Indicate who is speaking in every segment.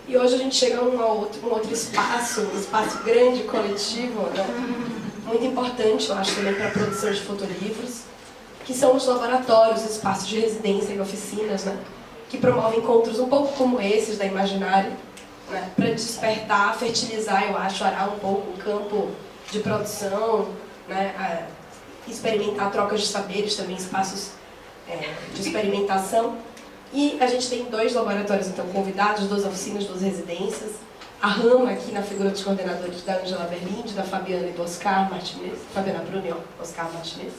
Speaker 1: E hoje a gente chega a um outro espaço, um espaço grande, coletivo, né? Muito importante, eu acho, também para a produção de fotolivros, que são os laboratórios, espaços de residência e oficinas, né? Que promovem encontros um pouco como esses da Imaginário, né? Para despertar, fertilizar, eu acho, arar um pouco o campo de produção, né? Experimentar trocas de saberes também, espaços de experimentação. E a gente tem 2 laboratórios, então, convidados, 2 oficinas, 2 residências. A Rama, aqui na figura dos coordenadores da Angela Berlinde, da Fabiana e do Oscar Martinez, Fabiana Brunion, Oscar Martinez.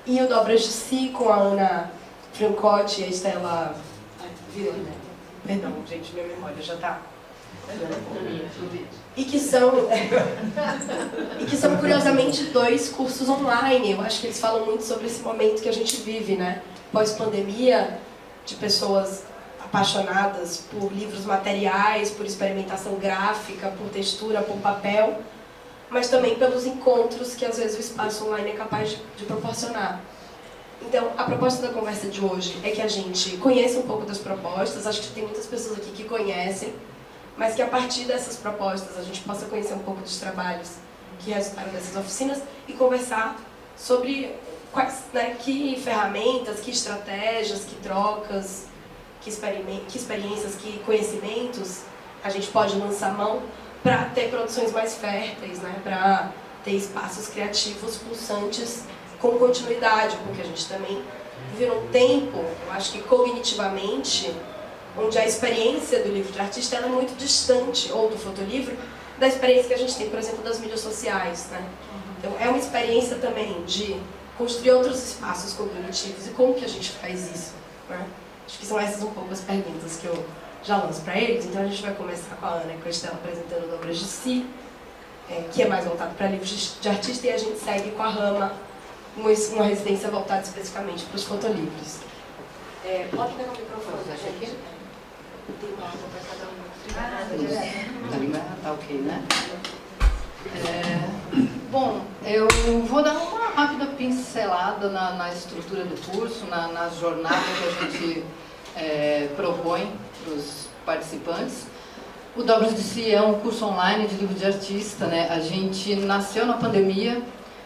Speaker 1: E o Dobras de Si, com a Ana Francotti e a Estela... Perdão, gente, minha memória já está... E que são, curiosamente, 2 cursos online. Eu acho que eles falam muito sobre esse momento que a gente vive, né? Pós-pandemia, de pessoas apaixonadas por livros materiais, por experimentação gráfica, por textura, por papel, mas também pelos encontros que às vezes o espaço online é capaz de proporcionar. Então, a proposta da conversa de hoje é que a gente conheça um pouco das propostas. Acho que tem muitas pessoas aqui que conhecem, mas que a partir dessas propostas a gente possa conhecer um pouco dos trabalhos que resultaram dessas oficinas e conversar sobre quais, né, que ferramentas, que estratégias, que trocas, que experiências, que conhecimentos a gente pode lançar mão para ter produções mais férteis, né, para ter espaços criativos pulsantes com continuidade, porque a gente também vive um tempo, eu acho que cognitivamente, onde a experiência do livro de artista ela é muito distante, ou do fotolivro, da experiência que a gente tem, por exemplo, das mídias sociais, né? Então, é uma experiência também de construir outros espaços cognitivos. E como que a gente faz isso, né? Acho que são essas um pouco as perguntas que eu já lanço para eles. Então, a gente vai começar com a Ana e com a Estela apresentando Dobras de Si, que é mais voltado para livros de artista, e a gente segue com a Rama, uma residência voltada especificamente para os fotolivros. Pode pegar o microfone, gente. Tem uma água para cada um.
Speaker 2: Tá ok, né? Bom, eu vou dar uma rápida pincelada na estrutura do curso, na jornada que a gente propõe para os participantes. O Dobras de Si é um curso online de livro de artista, né? A gente nasceu na pandemia,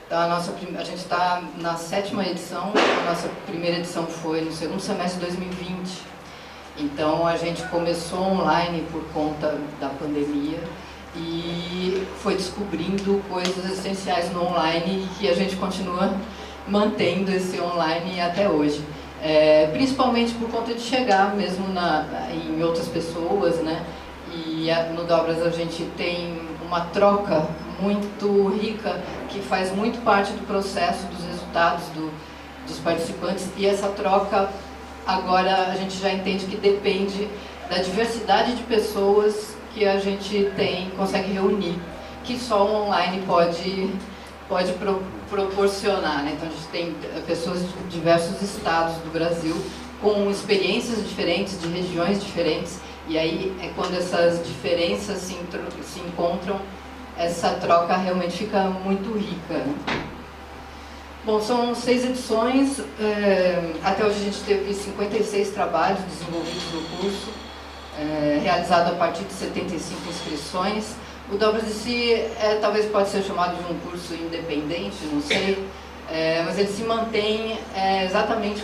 Speaker 2: então a gente está na 7ª edição, a nossa primeira edição foi no segundo semestre de 2020. Então a gente começou online por conta da pandemia e foi descobrindo coisas essenciais no online e que a gente continua mantendo esse online até hoje. Principalmente por conta de chegar mesmo em outras pessoas, né? E no Dobras a gente tem uma troca muito rica que faz muito parte do processo, dos resultados dos participantes, e essa troca agora a gente já entende que depende da diversidade de pessoas que a gente consegue reunir, que só o online pode proporcionar, né? Então a gente tem pessoas de diversos estados do Brasil com experiências diferentes, de regiões diferentes, e aí é quando essas diferenças se encontram, essa troca realmente fica muito rica, né? Bom, são 6 edições, até hoje a gente teve 56 trabalhos desenvolvidos no curso, realizado a partir de 75 inscrições. O Dobras de Si talvez pode ser chamado de um curso independente, não sei, mas ele se mantém exatamente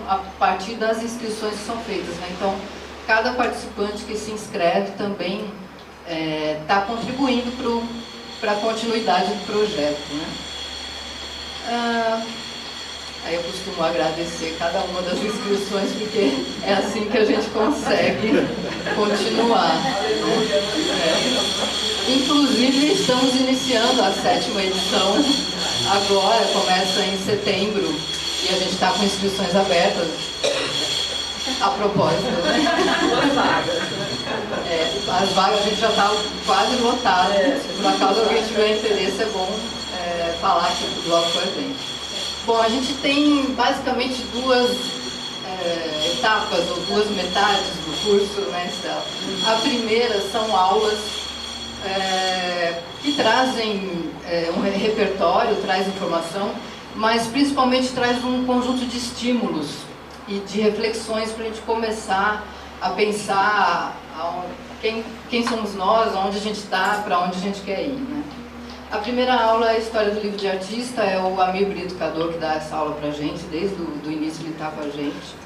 Speaker 2: a partir das inscrições que são feitas, né? Então, cada participante que se inscreve também está contribuindo para a continuidade do projeto, né? Aí eu costumo agradecer cada uma das inscrições, porque é assim que a gente consegue continuar. Inclusive, estamos iniciando a 7ª edição agora, começa em setembro, e a gente está com inscrições abertas. A propósito, né? As vagas a gente já está quase lotada. Se por acaso alguém tiver interesse, é bom falar aqui do bloco com a gente. Bom, a gente tem basicamente 2 etapas, ou 2 metades do curso, né, Estela? A primeira são aulas que trazem um repertório, traz informação, mas principalmente traz um conjunto de estímulos e de reflexões para a gente começar a pensar quem somos nós, onde a gente está, para onde a gente quer ir, né? A primeira aula é a história do livro de artista, é o Amir Brito Cador que dá essa aula para a gente, desde o início ele está com a gente.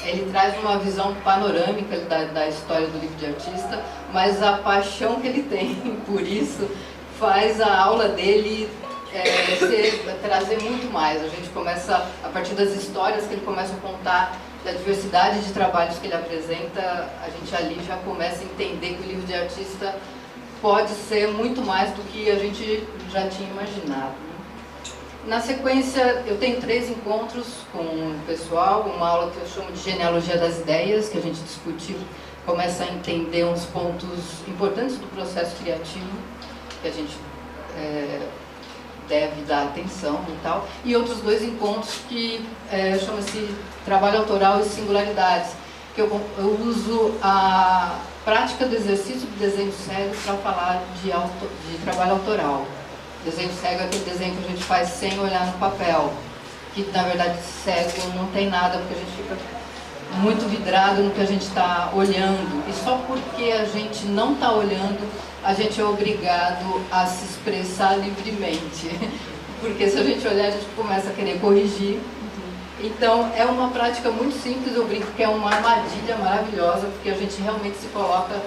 Speaker 2: Ele traz uma visão panorâmica da história do livro de artista, mas a paixão que ele tem por isso faz a aula dele trazer muito mais. A gente começa, a partir das histórias que ele começa a contar, da diversidade de trabalhos que ele apresenta, a gente ali já começa a entender que o livro de artista pode ser muito mais do que a gente já tinha imaginado. Na sequência, eu tenho 3 encontros com o pessoal, uma aula que eu chamo de genealogia das ideias, que a gente discute, começa a entender uns pontos importantes do processo criativo, que a gente deve dar atenção e tal, e outros 2 encontros que chama-se trabalho autoral e singularidades, que eu uso a prática do exercício de desenho cego para falar de trabalho autoral. Desenho cego é aquele desenho que a gente faz sem olhar no papel, que na verdade cego não tem nada, porque a gente fica muito vidrado no que a gente está olhando, e só porque a gente não está olhando, a gente é obrigado a se expressar livremente, porque se a gente olhar, a gente começa a querer corrigir. Então, é uma prática muito simples, eu brinco que é uma armadilha maravilhosa, porque a gente realmente se coloca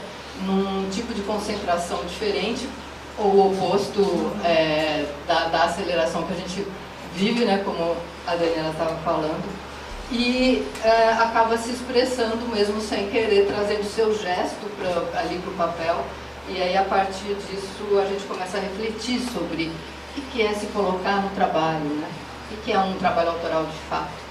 Speaker 2: num tipo de concentração diferente, ou o oposto da aceleração que a gente vive, né, como a Daniela estava falando, e acaba se expressando mesmo sem querer, trazendo o seu gesto ali para o papel, e aí a partir disso a gente começa a refletir sobre o que é se colocar no trabalho, né? O que é um trabalho autoral de fato.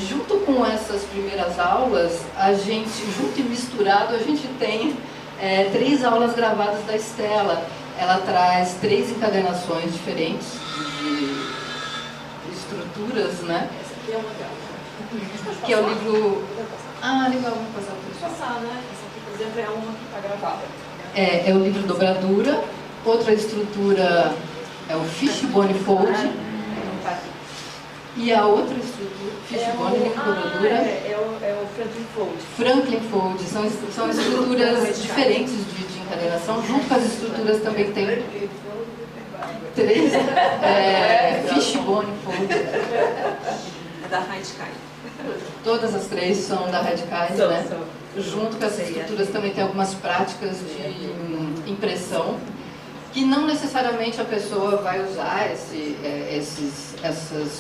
Speaker 2: Junto com essas primeiras aulas, a gente, junto e misturado, a gente tem 3 aulas gravadas da Estela. Ela traz 3 encadernações diferentes de estruturas, né?
Speaker 3: Essa aqui é uma delas.
Speaker 2: Que é o livro... Ah, legal, vamos passar por isso.
Speaker 3: Passar, né? Essa aqui, por exemplo, é uma que está gravada.
Speaker 2: É o livro Dobradura. Outra estrutura é o Fishbone Fold. E a outra estrutura, Fishbone, livro Dobradura.
Speaker 3: É o Franklin Fold.
Speaker 2: Franklin Fold. São estruturas diferentes de encadernação. Junto com as estruturas também tem 3. Fishbone Fold.
Speaker 3: É da Radicai.
Speaker 2: Todas as 3 são da Radicais, né? Junto com essas estruturas também tem algumas práticas de impressão, que não necessariamente a pessoa vai usar esses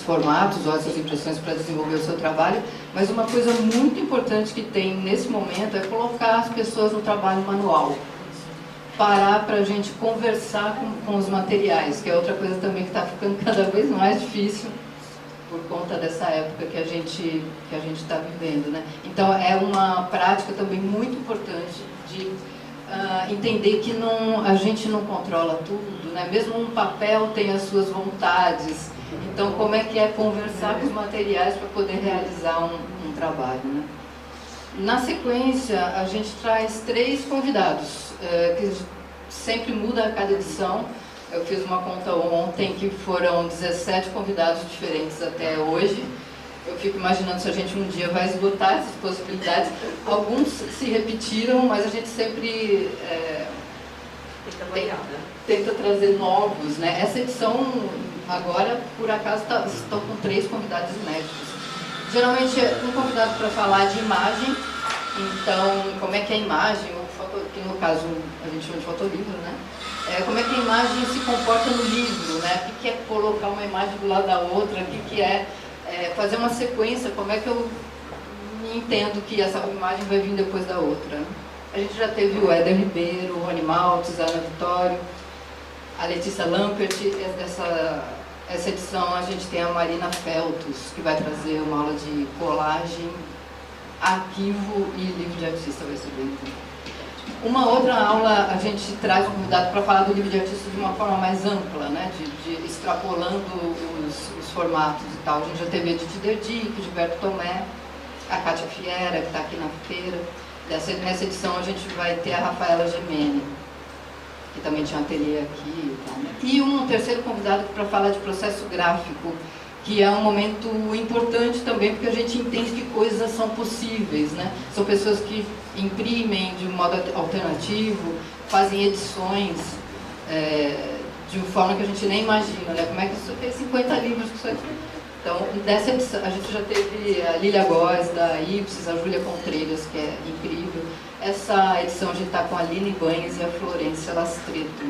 Speaker 2: formatos ou essas impressões para desenvolver o seu trabalho, mas uma coisa muito importante que tem nesse momento é colocar as pessoas no trabalho manual. Parar para a gente conversar com os materiais, que é outra coisa também que está ficando cada vez mais difícil por conta dessa época que a gente está vivendo, né? Então é uma prática também muito importante de entender que a gente não controla tudo, né? Mesmo um papel tem as suas vontades. Então, como é que é conversar com os materiais para poder realizar um trabalho, né? Na sequência, a gente traz 3 convidados, que sempre muda a cada edição. Eu fiz uma conta ontem que foram 17 convidados diferentes até hoje. Eu fico imaginando se a gente um dia vai esgotar essas possibilidades. Alguns se repetiram, mas a gente sempre tenta trazer novos, né? Essa edição agora, por acaso, estão com 3 convidados inéditos. Geralmente é um convidado para falar de imagem, então como é que é a imagem, que no caso a gente chama de fotolivro, né? Como é que a imagem se comporta no livro, né? O que é colocar uma imagem do lado da outra, o que é fazer uma sequência, como é que eu entendo que essa imagem vai vir depois da outra. A gente já teve o Éder Ribeiro, o Rony Maltes, a Ana Vitório, a Letícia Lampert. Essa edição a gente tem a Marina Feltos, que vai trazer uma aula de colagem, arquivo e livro de artista, vai ser bem interessante. Uma outra aula a gente traz um convidado para falar do livro de artista de uma forma mais ampla, né? de extrapolando os formatos e tal. A gente já teve a Edith Derdick, Gilberto Tomé, a Kátia Fiera, que está aqui na feira. Nessa edição a gente vai ter a Rafaela Gemene, que também tinha um ateliê aqui e tal. E um terceiro convidado para falar de processo gráfico, que é um momento importante também, porque a gente entende que coisas são possíveis, né? São pessoas que imprimem de um modo alternativo, fazem edições de uma forma que a gente nem imagina, né? Como é que isso tem 50 livros com isso aqui? Então, dessa edição, a gente já teve a Lília Góes, da Ipsis, a Júlia Contreiras, que é incrível. Essa edição a gente está com a Aline Banhes e a Florência Lastreto.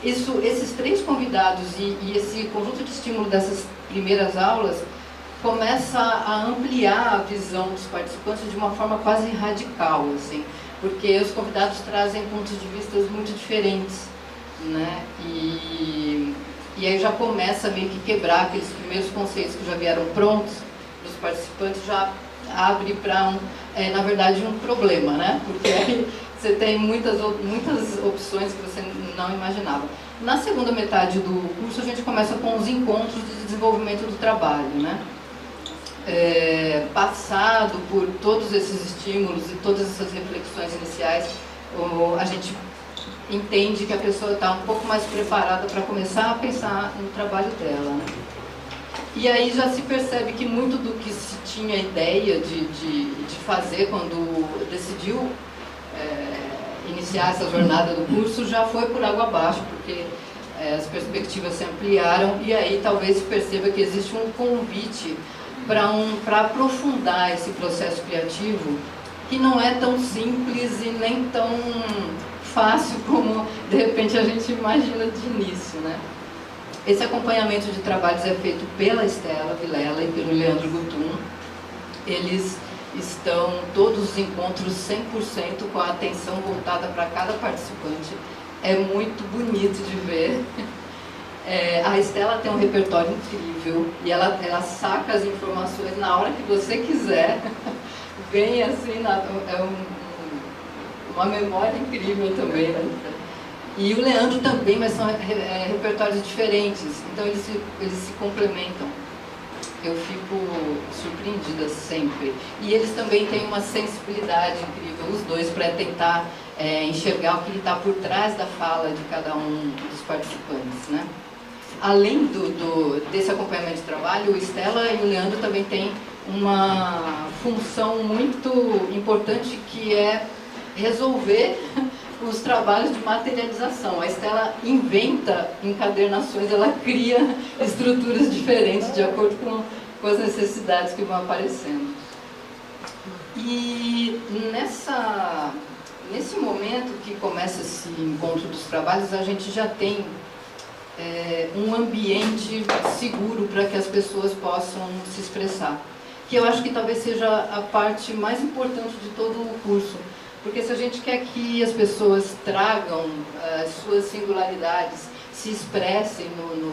Speaker 2: Esses três convidados e esse conjunto de estímulo dessas primeiras aulas começa a ampliar a visão dos participantes de uma forma quase radical, assim, porque os convidados trazem pontos de vista muito diferentes, né? E aí já começa a meio que quebrar aqueles primeiros conceitos que já vieram prontos dos participantes, já abre para na verdade, um problema, né? Porque aí você tem muitas opções que você não imaginava. Na segunda metade do curso, a gente começa com os encontros de desenvolvimento do trabalho, né? Passado por todos esses estímulos e todas essas reflexões iniciais, a gente entende que a pessoa está um pouco mais preparada para começar a pensar no trabalho dela, né? E aí já se percebe que muito do que se tinha ideia de fazer quando decidiu iniciar essa jornada do curso já foi por água abaixo, porque as perspectivas se ampliaram e aí talvez se perceba que existe um convite para aprofundar esse processo criativo, que não é tão simples e nem tão fácil como de repente a gente imagina de início, né? Esse acompanhamento de trabalhos é feito pela Estela Vilela e pelo Leandro Gutum. Eles estão todos os encontros 100% com a atenção voltada para cada participante. É muito bonito de ver. A Estela tem um repertório incrível e ela saca as informações na hora que você quiser. Vem assim, uma memória incrível também, né? E o Leandro também, mas são repertórios diferentes, então eles se complementam. Eu fico surpreendida sempre. E eles também têm uma sensibilidade incrível, os dois, para tentar enxergar o que está por trás da fala de cada um dos participantes, né? Além desse acompanhamento de trabalho, o Estela e o Leandro também têm uma função muito importante, que é resolver os trabalhos de materialização. A Estela inventa encadernações, ela cria estruturas diferentes de acordo com as necessidades que vão aparecendo. E nesse momento que começa esse encontro dos trabalhos, a gente já tem um ambiente seguro para que as pessoas possam se expressar, que eu acho que talvez seja a parte mais importante de todo o curso. Porque se a gente quer que as pessoas tragam as suas singularidades, se expressem,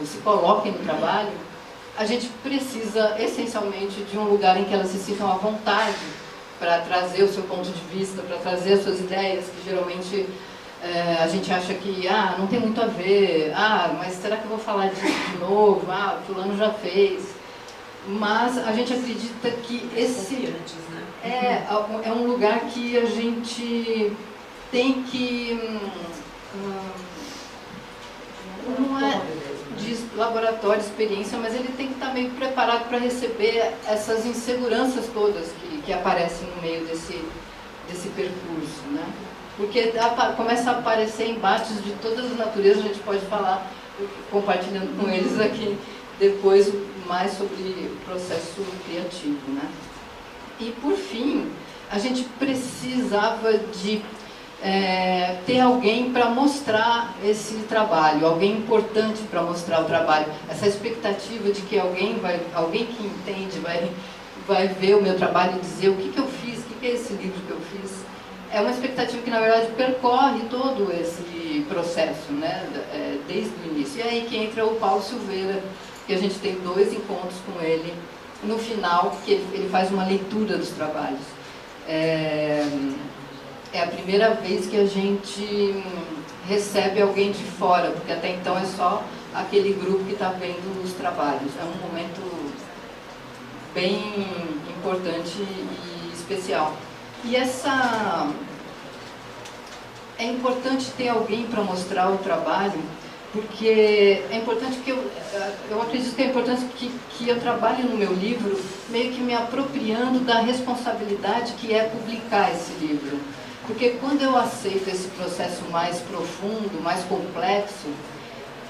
Speaker 2: se coloquem no trabalho, a gente precisa essencialmente de um lugar em que elas se sintam à vontade para trazer o seu ponto de vista, para trazer as suas ideias, que geralmente a gente acha que não tem muito a ver, mas será que eu vou falar disso de novo? Fulano já fez. Mas a gente acredita que esse é um lugar que a gente tem que não é de laboratório, experiência, mas ele tem que estar meio preparado para receber essas inseguranças todas que aparecem no meio desse percurso, né? Porque começa a aparecer embates de todas as naturezas, a gente pode falar, compartilhando com eles aqui depois mais sobre o processo criativo, né? E por fim, a gente precisava de ter alguém para mostrar esse trabalho, alguém importante para mostrar o trabalho. Essa expectativa de que alguém que entende vai ver o meu trabalho e dizer o que eu fiz, o que é esse livro que eu fiz. É uma expectativa que, na verdade, percorre todo esse processo, né? Desde o início. E aí que entra o Paulo Silveira, que a gente tem 2 encontros com ele, no final, que ele faz uma leitura dos trabalhos. É a primeira vez que a gente recebe alguém de fora, porque até então é só aquele grupo que está vendo os trabalhos. É um momento bem importante e especial. E é importante ter alguém para mostrar o trabalho, porque é importante que eu acredito que é importante que eu trabalhe no meu livro meio que me apropriando da responsabilidade que é publicar esse livro. Porque quando eu aceito esse processo mais profundo, mais complexo,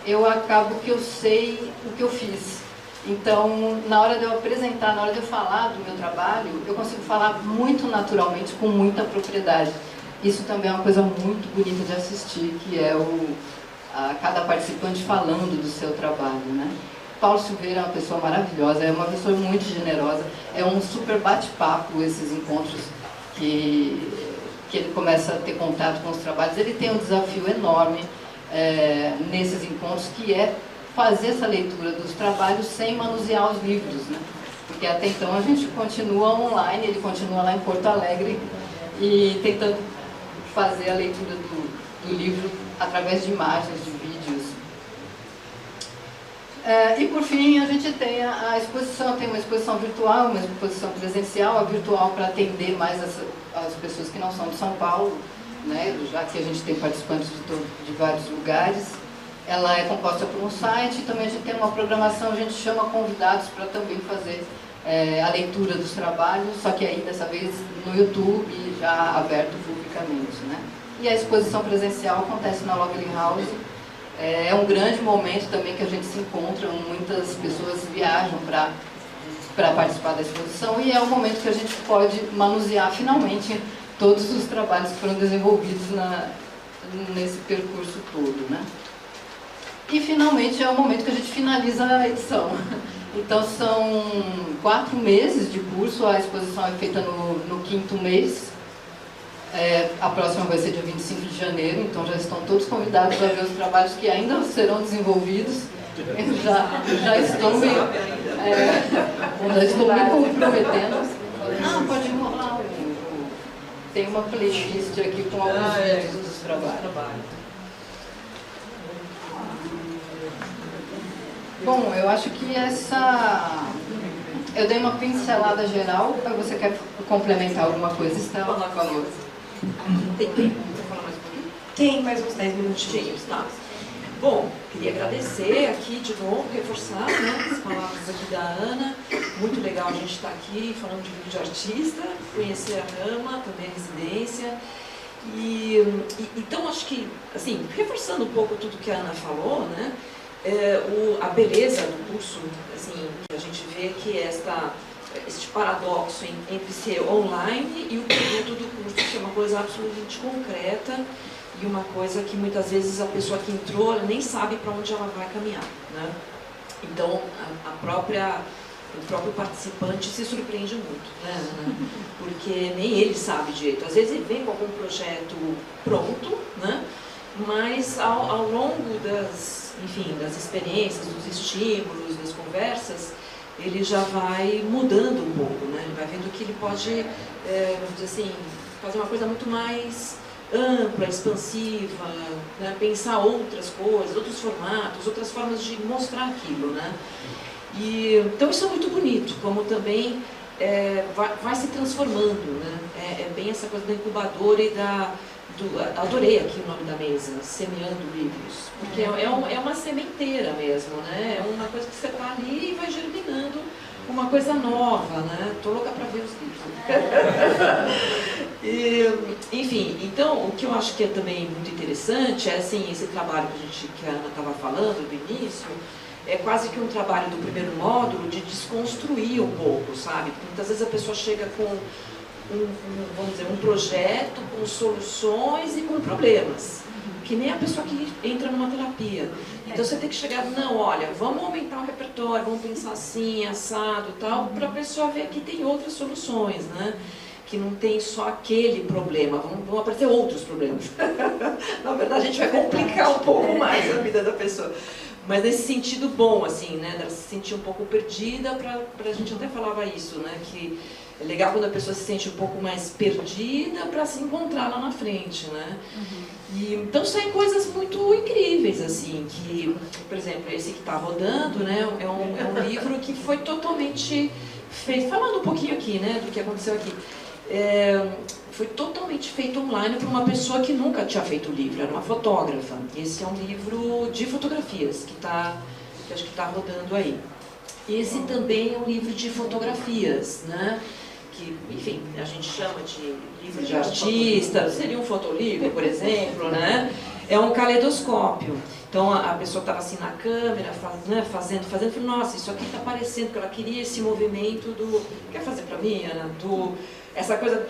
Speaker 2: eu acabo que eu sei o que eu fiz. Então, na hora de eu apresentar, na hora de eu falar do meu trabalho, eu consigo falar muito naturalmente, com muita propriedade. Isso também é uma coisa muito bonita de assistir, que é cada participante falando do seu trabalho, né? Paulo Silveira é uma pessoa maravilhosa, é uma pessoa muito generosa, é um super bate-papo esses encontros que ele começa a ter contato com os trabalhos. Ele tem um desafio enorme nesses encontros, que é fazer essa leitura dos trabalhos sem manusear os livros, né? Porque até então a gente continua online, ele continua lá em Porto Alegre e tentando fazer a leitura do livro através de imagens, de vídeos. E por fim a gente tem a exposição, tem uma exposição virtual, uma exposição presencial, a virtual para atender mais as pessoas que não são de São Paulo, né? Já que a gente tem participantes de vários lugares. Ela é composta por um site, também a gente tem uma programação, a gente chama convidados para também fazer a leitura dos trabalhos, só que aí dessa vez no YouTube, já aberto publicamente, né? E a exposição presencial acontece na Lovely House. É um grande momento também que a gente se encontra, muitas pessoas viajam para participar da exposição, e é um momento que a gente pode manusear finalmente todos os trabalhos que foram desenvolvidos nesse percurso todo, né? E finalmente é o momento que a gente finaliza a edição. Então são 4 meses de curso, a exposição é feita no 5º mês. A próxima vai ser dia 25 de janeiro, então já estão todos convidados para ver os trabalhos que ainda serão desenvolvidos. Já estou me comprometendo. Não, pode rolar. Tem uma playlist aqui com alguns vídeos dos trabalhos. Bom, eu acho que eu dei uma pincelada geral. Você quer complementar alguma coisa, Estela?
Speaker 3: Por favor. Tem tempo para falar mais um pouquinho?
Speaker 1: Tem mais uns 10 minutinhos.
Speaker 3: Tá. Bom, queria agradecer aqui de novo, reforçar, né, as palavras aqui da Ana. Muito legal a gente estar aqui falando de livro de artista, conhecer a Rama, também a residência. Então, acho que, assim, reforçando um pouco tudo que a Ana falou, né, a beleza do curso, assim, que a gente vê que este paradoxo entre ser online e o produto do curso, que é uma coisa absolutamente concreta e uma coisa que muitas vezes a pessoa que entrou ela nem sabe para onde ela vai caminhar, né? Então, o próprio participante se surpreende muito, né? Porque nem ele sabe direito. Às vezes ele vem com algum projeto pronto, né? Mas ao longo das experiências, dos estímulos, das conversas, ele já vai mudando um pouco, né? Ele vai vendo que ele pode, vamos dizer assim, fazer uma coisa muito mais ampla, expansiva, né? Pensar outras coisas, outros formatos, outras formas de mostrar aquilo, né? Então isso é muito bonito, como também vai se transformando, né? É bem essa coisa da incubadora e adorei aqui o nome da mesa, Semeando Livros, porque é uma sementeira mesmo, né? É uma coisa que você está ali e vai germinando uma coisa nova, né? Estou louca para ver os livros. Enfim, então, o que eu acho que é também muito interessante é, assim, esse trabalho que a Ana estava falando do início, é quase que um trabalho do primeiro módulo de desconstruir um pouco, sabe? Muitas vezes a pessoa chega com vamos dizer, um projeto com soluções e com problemas, que nem a pessoa que entra numa terapia. Então você tem que chegar, não, olha, vamos aumentar o repertório, vamos pensar assim, assado e tal, para a pessoa ver que tem outras soluções, né? Que não tem só aquele problema, vão aparecer outros problemas. Na verdade, a gente vai complicar um pouco mais a vida da pessoa. Mas nesse sentido bom, assim, né? Ela se sentir um pouco perdida, a gente até falava isso, né? Que é legal quando a pessoa se sente um pouco mais perdida para se encontrar lá na frente, né? Então saem coisas muito incríveis, assim, que, por exemplo, esse que está rodando, né? É um livro que foi totalmente feito, falando um pouquinho aqui, né? Do que aconteceu aqui. foi totalmente feito online por uma pessoa que nunca tinha feito livro, era uma fotógrafa. Esse é um livro de fotografias que acho que está rodando aí. Esse também é um livro de fotografias, né? Que, enfim, a gente chama de livro de artista, seria um fotolivro, por exemplo, né? É um caleidoscópio. Então a pessoa estava assim na câmera, fazendo, falei, nossa, isso aqui está parecendo, que ela queria esse movimento do... Quer fazer para mim, Ana? Essa coisa,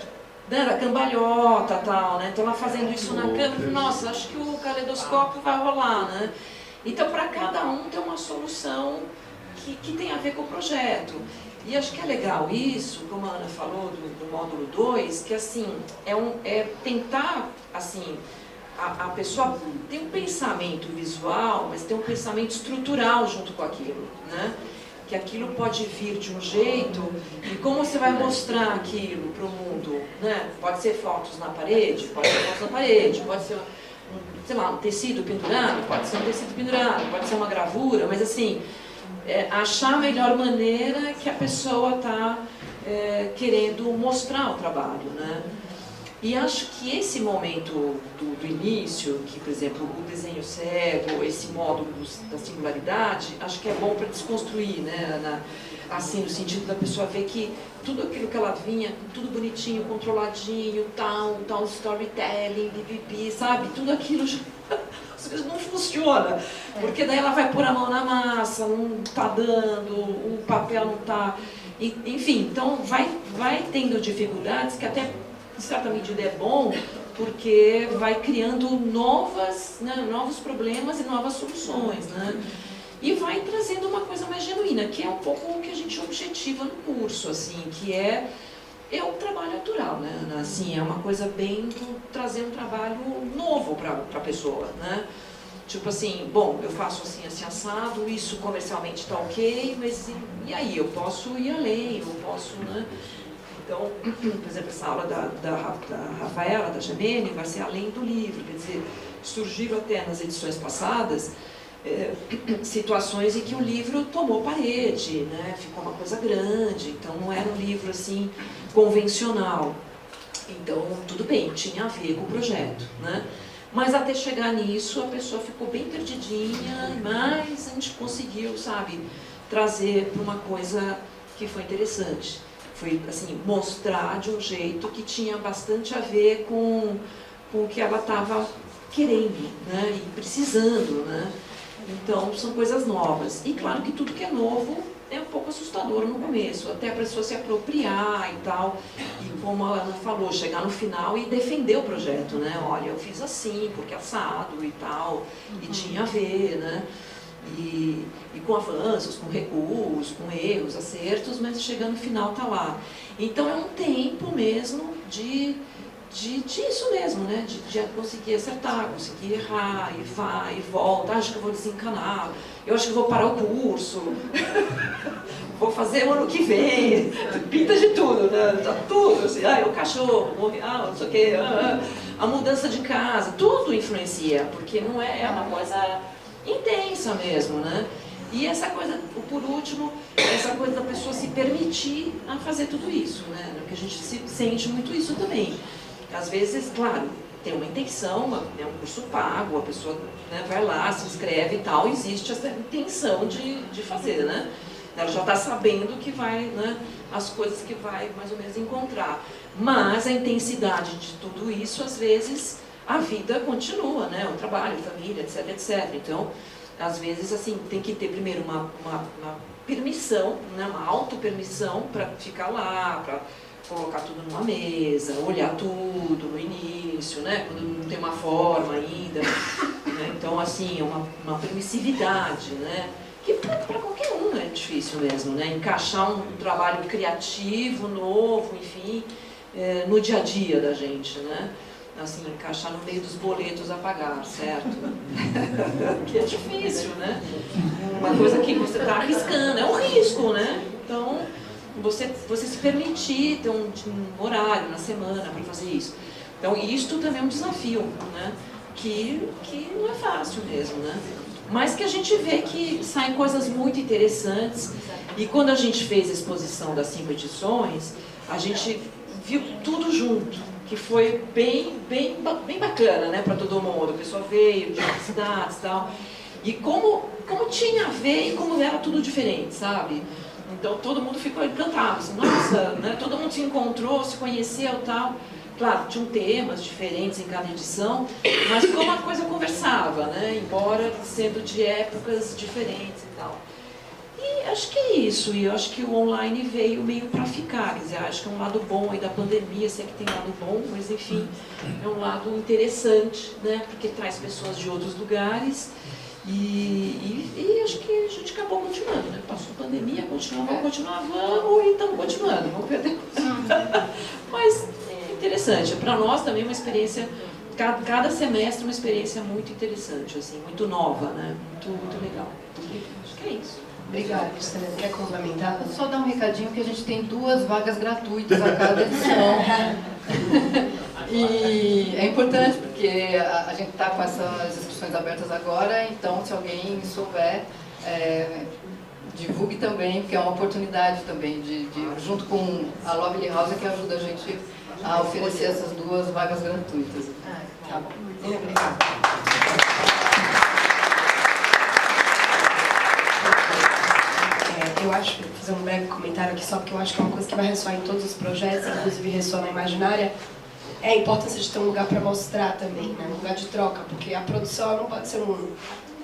Speaker 3: né, da cambalhota e tal, né? Então ela fazendo isso na câmera, nossa, acho que o caleidoscópio vai rolar, né? Então para cada um tem uma solução que tem a ver com o projeto. E acho que é legal isso, como a Ana falou do módulo 2, que assim, é tentar, assim, a pessoa tem um pensamento visual, mas tem um pensamento estrutural junto com aquilo, né? Que aquilo pode vir de um jeito, e como você vai mostrar aquilo para o mundo, né? Pode ser fotos na parede, pode ser fotos na parede, pode ser, sei lá, um tecido pendurado, pode ser um tecido pendurado, pode ser uma gravura, mas assim, achar a melhor maneira que a pessoa está querendo mostrar o trabalho, né? E acho que esse momento do início, que, por exemplo, o desenho cego, esse módulo da singularidade, acho que é bom para desconstruir, né? Assim, no sentido da pessoa ver que tudo aquilo que ela vinha, tudo bonitinho, controladinho, tal storytelling, bibibi, sabe? Tudo aquilo já, às vezes não funciona, porque daí ela vai pôr a mão na massa, não está dando, o papel não está... Enfim, então vai tendo dificuldades que até... de certa medida é bom, porque vai criando novos problemas e novas soluções, né? E vai trazendo uma coisa mais genuína, que é um pouco o que a gente objetiva no curso, assim, que é o trabalho natural, né, Ana? Assim, é uma coisa bem trazer um trabalho novo para a pessoa, né? Tipo assim, bom, eu faço assim assado, isso comercialmente está ok, mas e aí? Eu posso ir além, eu posso, né? Então, por exemplo, essa aula da Rafaela, da Gemene, vai ser além do livro, quer dizer, surgiram até nas edições passadas situações em que o livro tomou parede, né? Ficou uma coisa grande, então não era um livro assim convencional. Então, tudo bem, tinha a ver com o projeto, né? Mas até chegar nisso, a pessoa ficou bem perdidinha, mas a gente conseguiu, sabe, trazer para uma coisa que foi interessante. Foi, assim, mostrar de um jeito que tinha bastante a ver com o que ela estava querendo, né, e precisando, né? Então, são coisas novas. E claro que tudo que é novo é um pouco assustador no começo, até a pessoa se apropriar e tal. E como a Ana falou, chegar no final e defender o projeto, né? Olha, eu fiz assim, porque assado e tal, e tinha a ver, né? E com avanços, com recuos, com erros, acertos, mas chegando no final tá lá. Então é um tempo mesmo disso mesmo, né? De conseguir acertar, conseguir errar, e vai, e volta, acho que eu vou desencanar, eu acho que eu vou parar o curso, vou fazer o ano que vem, pinta de tudo, né? Tudo, assim, o cachorro, morre, não sei o quê, a mudança de casa, tudo influencia, porque não é uma coisa intensa mesmo, né? E essa coisa, por último, essa coisa da pessoa se permitir a fazer tudo isso, né? Porque a gente sente muito isso também. Às vezes, claro, tem uma intenção, é um curso pago, a pessoa, né, vai lá, se inscreve e tal, existe essa intenção de fazer, né? Ela já está sabendo que vai, né, as coisas que vai mais ou menos encontrar. Mas a intensidade de tudo isso, às vezes, a vida continua, né? O trabalho, a família, etc, etc. Então, às vezes, assim, tem que ter primeiro uma permissão, né, uma autopermissão para ficar lá, para colocar tudo numa mesa, olhar tudo no início, né, quando não tem uma forma ainda, né? Então, assim, é uma permissividade, né, que para qualquer um é difícil mesmo, né, encaixar um trabalho criativo, novo, enfim, no dia a dia da gente, né, assim, encaixar no meio dos boletos a pagar, certo? Que é difícil, né, uma coisa que você está arriscando, é um risco, né, então... Você se permitir ter um horário na semana para fazer isso. Então, isto também é um desafio, né? Que não é fácil mesmo, né? Mas que a gente vê que saem coisas muito interessantes. E quando a gente fez a exposição das 5 edições, a gente viu tudo junto, que foi bem bacana, né, para todo mundo. A pessoa veio de outras cidades e tal. E como tinha a ver e como era tudo diferente, sabe? Então todo mundo ficou encantado, assim, nossa, né? Todo mundo se encontrou, se conheceu e tal. Claro, tinham temas diferentes em cada edição, mas como a coisa conversava, né? Embora sendo de épocas diferentes e tal. E acho que é isso, e eu acho que o online veio meio para ficar, quer dizer, acho que é um lado bom aí da pandemia, sei que tem lado bom, mas enfim, é um lado interessante, né? Porque traz pessoas de outros lugares. E acho que a gente acabou continuando, né? Passou a pandemia, vamos e estamos continuando, vamos perder. Mas é interessante, para nós também uma experiência, cada semestre uma experiência muito interessante, assim, muito nova, né? Muito legal. Acho que é isso.
Speaker 1: Obrigada, Cristina. Quer complementar?
Speaker 2: Só dar um recadinho que a gente tem 2 vagas gratuitas a cada edição. E é importante porque a gente está com essas inscrições abertas agora, então se alguém souber, divulgue também, porque é uma oportunidade também, junto com a Lovely House, que ajuda a gente a oferecer essas 2 vagas gratuitas.
Speaker 1: Tá bom. Obrigada. Eu acho, vou fazer um breve comentário aqui só porque eu acho que é uma coisa que vai ressoar em todos os projetos, inclusive ressoa na Imaginária, é a importância de ter um lugar para mostrar também, né? Um lugar de troca, porque a produção não pode ser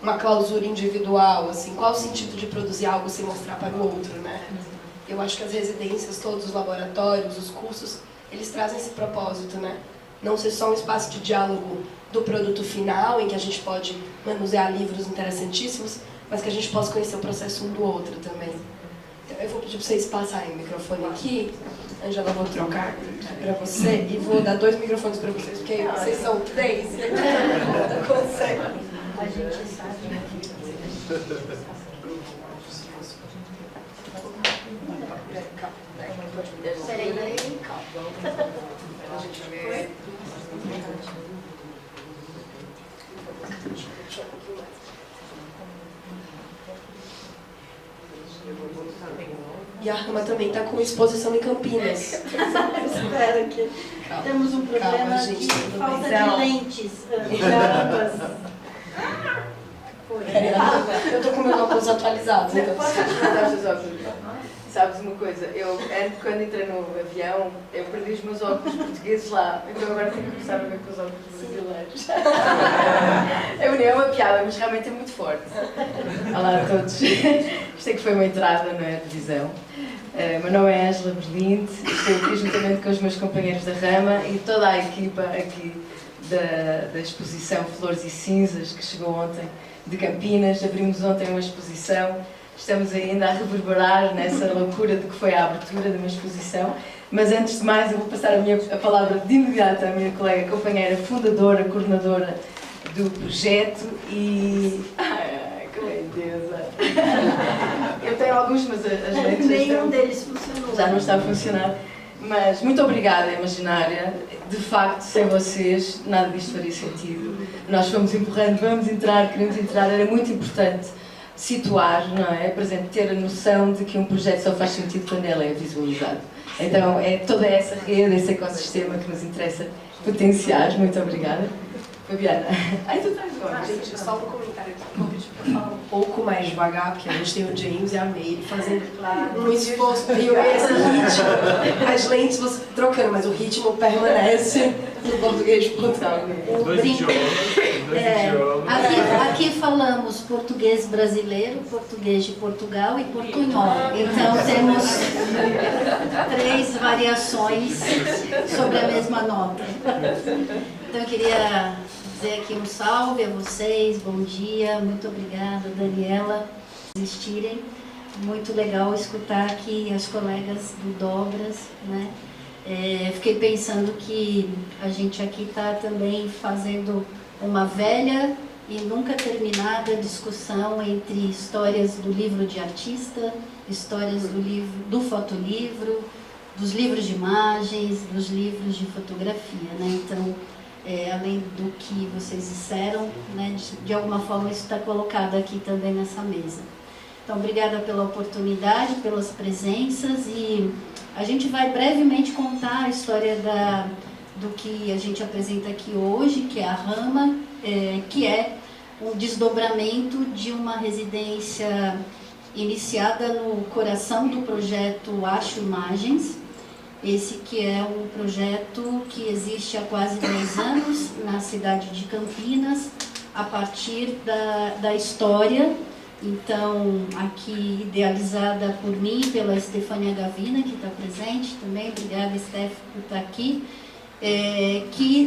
Speaker 1: uma clausura individual, assim, qual o sentido de produzir algo sem mostrar para o outro, né? Eu acho que as residências, todos os laboratórios, os cursos, eles trazem esse propósito, né? Não ser só um espaço de diálogo do produto final, em que a gente pode manusear livros interessantíssimos, mas que a gente possa conhecer o processo um do outro também. Então, eu vou pedir para vocês passarem o microfone aqui. Angela, eu vou trocar para você e vou dar 2 microfones para vocês, porque vocês são 3. Não consegue.
Speaker 4: A gente sabe. Peraí, calma.
Speaker 1: A gente vê. E a Rama também está com exposição em Campinas.
Speaker 4: Espera aqui. Temos um problema
Speaker 1: gente,
Speaker 4: de falta
Speaker 1: bem.
Speaker 4: de lentes. Ambas.
Speaker 1: Eu tô com meu óculos atualizado. Então.
Speaker 5: Posso te mandar os teus óculos? Sabes uma coisa? Quando entrei no avião, eu perdi os meus óculos portugueses lá. Então agora tenho que começar a ver com os óculos brasileiros. A união é uma piada, mas realmente é muito forte. Olá a todos. Isto é que foi uma entrada na televisão. Meu nome é Ângela Berlinde, estou aqui juntamente com os meus companheiros da Rama e toda a equipa aqui da exposição Flores e Cinzas, que chegou ontem de Campinas. Abrimos ontem uma exposição, estamos ainda a reverberar nessa loucura de que foi a abertura de uma exposição, mas antes de mais eu vou passar a palavra de imediato à minha colega, companheira, fundadora, coordenadora do projeto e... que lindeza! Eu tenho alguns, mas as lentes
Speaker 4: Nenhum deles funcionou.
Speaker 5: já não está a funcionar. Mas muito obrigada, Imaginária. De facto, sem vocês, nada disto faria sentido. Nós fomos empurrando, vamos entrar, queremos entrar. Era muito importante situar, não é? Por exemplo, ter a noção de que um projeto só faz sentido quando ele é visualizado. Então, é toda essa rede, esse ecossistema que nos interessa potenciar. Muito obrigada. Fabiana. Ai, tu estás agora.
Speaker 1: Gente, só um comentário aqui. Vou pedir para falar um pouco mais devagar, porque a gente tem o James e a Meire fazendo um esforço. E esse ritmo, as lentes você trocando, mas o ritmo permanece no português de Portugal.
Speaker 6: Dois idiomas.
Speaker 4: Aqui falamos português brasileiro, português de Portugal e portunhol. Então temos 3 variações sobre a mesma nota. Então eu queria dizer aqui um salve a vocês, bom dia, muito obrigada, Daniela, por existirem. Muito legal escutar aqui as colegas do Dobras, né? Fiquei pensando que a gente aqui está também fazendo uma velha e nunca terminada discussão entre histórias do livro de artista, histórias do fotolivro, dos livros de imagens, dos livros de fotografia, né? Então, além do que vocês disseram, né, de alguma forma isso está colocado aqui também nessa mesa. Então, obrigada pela oportunidade, pelas presenças e A gente vai brevemente contar a história do que a gente apresenta aqui hoje, que é a Rama, que é um desdobramento de uma residência iniciada no coração do projeto Acho Imagens. Esse que é um projeto que existe há quase 10 anos na cidade de Campinas, a partir da história, então, aqui idealizada por mim, pela Estefânia Gavina, que está presente também, obrigada, Steph, por estar aqui,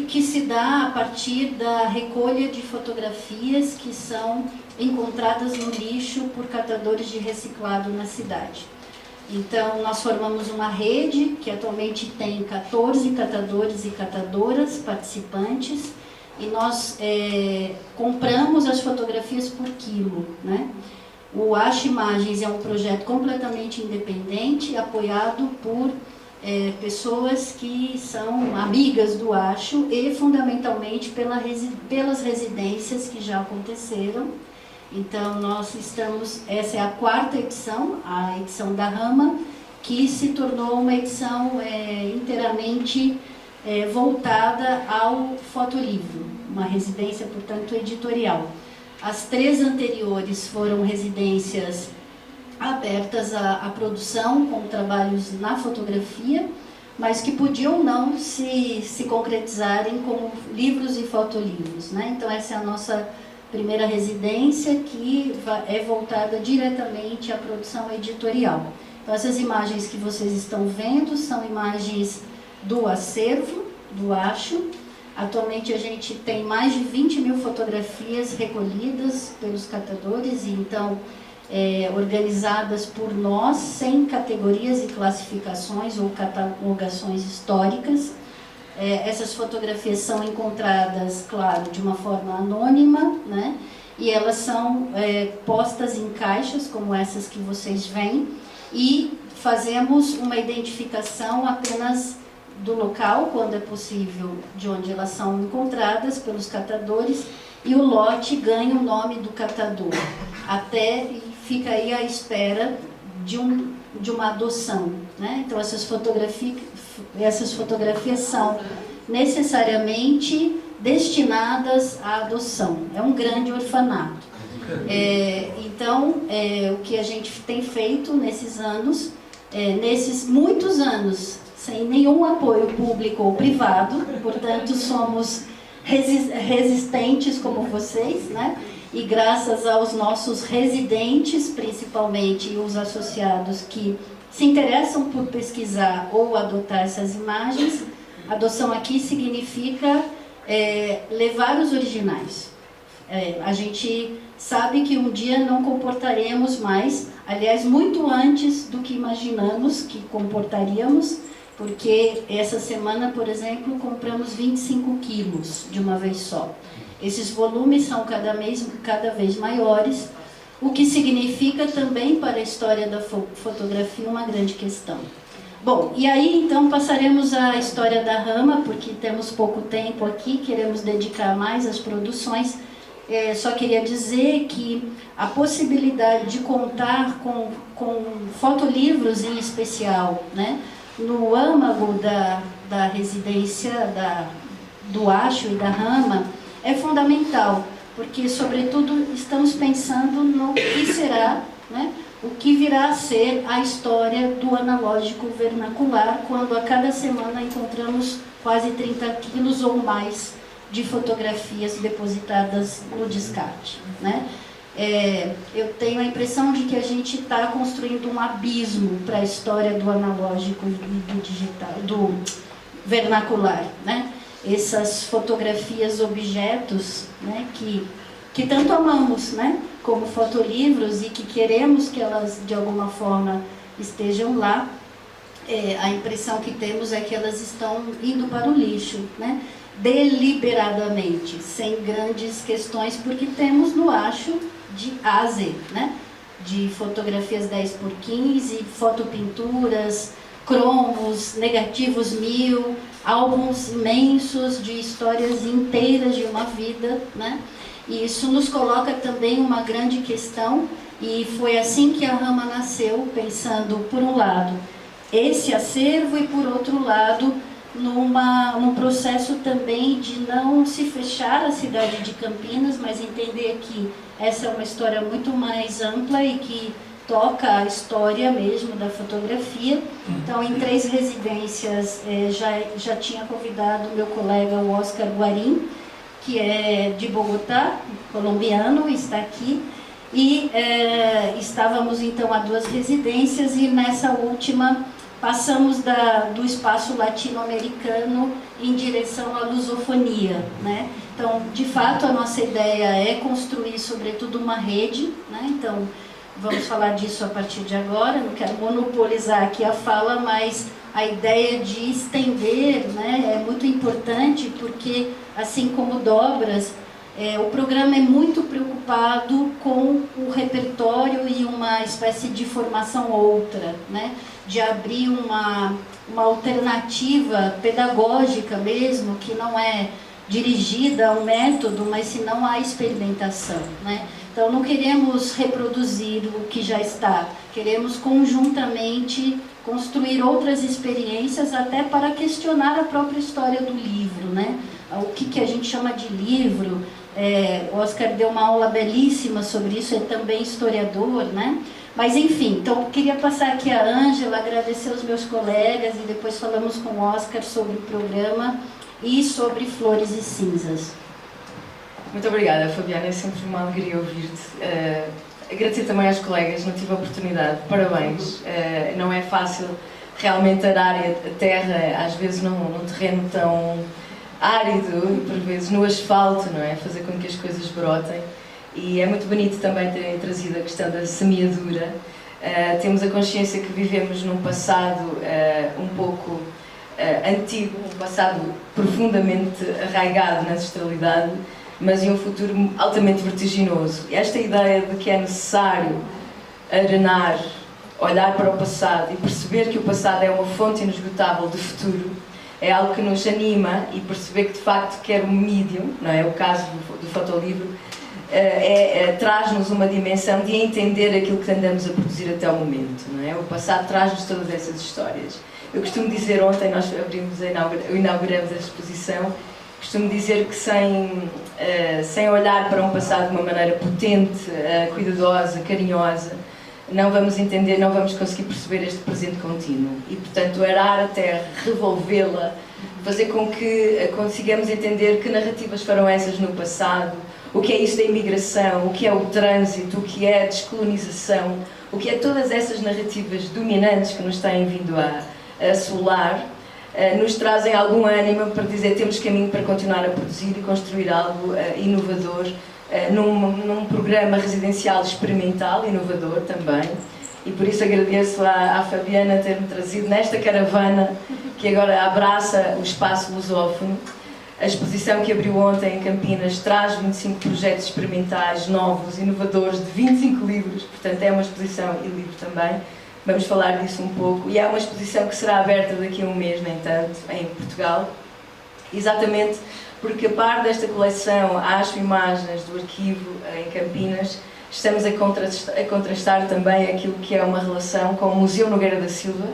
Speaker 4: que se dá a partir da recolha de fotografias que são encontradas no lixo por catadores de reciclado na cidade. Então, nós formamos uma rede que atualmente tem 14 catadores e catadoras participantes, e nós compramos as fotografias por quilo, né? O Acho Imagens é um projeto completamente independente, apoiado por pessoas que são amigas do Acho e fundamentalmente pelas residências que já aconteceram. Então nós estamos, essa é a 4ª edição, a edição da Rama, que se tornou uma edição inteiramente voltada ao fotolivro, uma residência, portanto, editorial. As 3 anteriores foram residências abertas à produção, com trabalhos na fotografia, mas que podiam não se concretizarem como livros e fotolivros, né? Então essa é a nossa primeira residência, que é voltada diretamente à produção editorial. Então essas imagens que vocês estão vendo são imagens do acervo, do Acho. Atualmente a gente tem mais de 20 mil fotografias recolhidas pelos catadores e então organizadas por nós, sem categorias e classificações ou catalogações históricas. Essas fotografias são encontradas, claro, de uma forma anônima, né? E elas são postas em caixas, como essas que vocês veem, e fazemos uma identificação apenas do local, quando é possível, de onde elas são encontradas pelos catadores, e o lote ganha o nome do catador, e fica aí à espera de uma adoção, né? Então essas fotografias são necessariamente destinadas à adoção, é um grande orfanato. Então, o que a gente tem feito nesses anos, nesses muitos anos, sem nenhum apoio público ou privado, portanto somos resistentes como vocês, né? E graças aos nossos residentes, principalmente os associados que se interessam por pesquisar ou adotar essas imagens, adoção aqui significa levar os originais. A gente sabe que um dia não comportaremos mais, aliás, muito antes do que imaginamos que comportaríamos, porque essa semana, por exemplo, compramos 25 quilos de uma vez só. Esses volumes são cada vez maiores, o que significa também para a história da fotografia uma grande questão. Bom, e aí então passaremos à história da Rama, porque temos pouco tempo aqui, queremos dedicar mais às produções. Só queria dizer que a possibilidade de contar com fotolivros em especial, né, no âmago da residência do Acho e da Rama é fundamental, porque sobretudo estamos pensando no que será, né, o que virá a ser a história do analógico vernacular, quando a cada semana encontramos quase 30 quilos ou mais de fotografias depositadas no descarte, né? Eu tenho a impressão de que a gente está construindo um abismo para a história do analógico e do digital, do vernacular, né? Essas fotografias, objetos, né, que tanto amamos, né, como fotolivros, e que queremos que elas de alguma forma estejam lá, a impressão que temos é que elas estão indo para o lixo, né, deliberadamente, sem grandes questões, porque temos no Acho de A a Z, né, de fotografias 10x15, fotopinturas, cromos, negativos 1000, álbuns imensos de histórias inteiras de uma vida, né? E isso nos coloca também uma grande questão, e foi assim que a Rama nasceu, pensando, por um lado, esse acervo e, por outro lado, num processo também de não se fechar a cidade de Campinas, mas entender que essa é uma história muito mais ampla e que toca a história mesmo da fotografia. Então, em 3 residências, já tinha convidado o meu colega, o Oscar Guarim, que é de Bogotá, colombiano, está aqui. E estávamos, então, a 2 residências e nessa última passamos do espaço latino-americano em direção à lusofonia, né? Então, de fato, a nossa ideia é construir, sobretudo, uma rede, né? Então, vamos falar disso a partir de agora, não quero monopolizar aqui a fala, mas a ideia de estender, né, é muito importante porque, assim como Dobras, o programa é muito preocupado com o repertório e uma espécie de formação outra, né, de abrir uma alternativa pedagógica mesmo, que não é dirigida ao método, mas senão à experimentação, né? Então, não queremos reproduzir o que já está, queremos conjuntamente construir outras experiências até para questionar a própria história do livro, né? O que a gente chama de livro. O Oscar deu uma aula belíssima sobre isso, é também historiador, né? Mas, enfim, então, eu queria passar aqui a Ângela, agradecer aos meus colegas e depois falamos com o Oscar sobre o programa e sobre Flores e Cinzas.
Speaker 6: Muito obrigada, Fabiana, é sempre uma alegria ouvir-te. Agradecer também aos colegas, não tive a oportunidade, parabéns. Não é fácil realmente arar a terra, às vezes num terreno tão árido e por vezes no asfalto, não é? Fazer com que as coisas brotem. E é muito bonito também terem trazido a questão da semeadura. Temos a consciência que vivemos num passado um pouco antigo, um passado profundamente arraigado na ancestralidade, mas em um futuro altamente vertiginoso. E esta ideia de que é necessário arenar, olhar para o passado e perceber que o passado é uma fonte inesgotável de futuro, é algo que nos anima, e perceber que de facto quer um medium, não é? O caso do fotolivro, traz-nos uma dimensão de entender aquilo que andamos a produzir até o momento, não é? O passado traz-nos todas essas histórias. Eu costumo dizer, ontem nós inauguramos a exposição, costumo dizer que sem olhar para um passado de uma maneira potente, cuidadosa, carinhosa, não vamos entender, não vamos conseguir perceber este presente contínuo. E, portanto, arar a terra, revolvê-la, fazer com que consigamos entender que narrativas foram essas no passado, o que é isso da imigração, o que é o trânsito, o que é a descolonização, o que é todas essas narrativas dominantes que nos têm vindo a assolar, nos trazem algum ânimo para dizer que temos caminho para continuar a produzir e construir algo inovador, num programa residencial experimental, inovador também. E por isso agradeço à Fabiana ter-me trazido nesta caravana que agora abraça o espaço lusófono. A exposição que abriu ontem em Campinas traz 25 projetos experimentais novos, inovadores, de 25 livros, portanto é uma exposição e livro também. Vamos falar disso um pouco. E é uma exposição que será aberta daqui a um mês, no entanto, em Portugal, exatamente porque, a par desta coleção Acho Imagens do Arquivo em Campinas, estamos a contrastar também aquilo que é uma relação com o Museu Nogueira da Silva,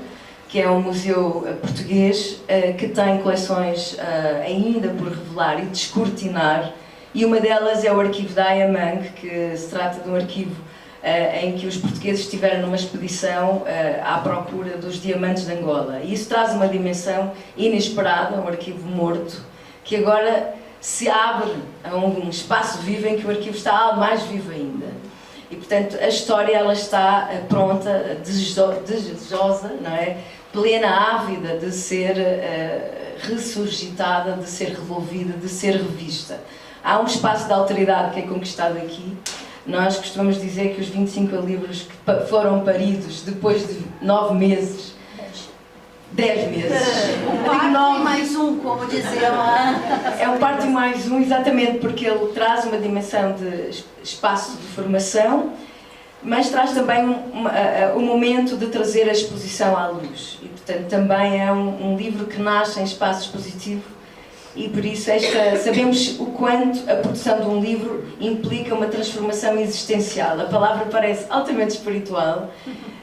Speaker 6: que é um museu português que tem coleções ainda por revelar e descortinar, e uma delas é o arquivo da Ayamang, que se trata de um arquivo em que os portugueses estiveram numa expedição à procura dos diamantes de Angola. E isso traz uma dimensão inesperada, um arquivo morto, que agora se abre a um espaço vivo em que o arquivo está mais vivo ainda. E, portanto, a história ela está pronta, desejosa, não é? Plena, ávida de ser ressuscitada, de ser revolvida, de ser revista. Há um espaço de alteridade que é conquistado aqui. Nós costumamos dizer que os 25 livros que foram paridos depois de 9 meses, 10 meses.
Speaker 4: Um parto e mais um, como dizia lá.
Speaker 6: É um parto e mais um, exatamente, porque ele traz uma dimensão de espaço de formação, mas traz também um momento de trazer a exposição à luz. E, portanto, também é um livro que nasce em espaço expositivo. E por isso sabemos o quanto a produção de um livro implica uma transformação existencial. A palavra parece altamente espiritual,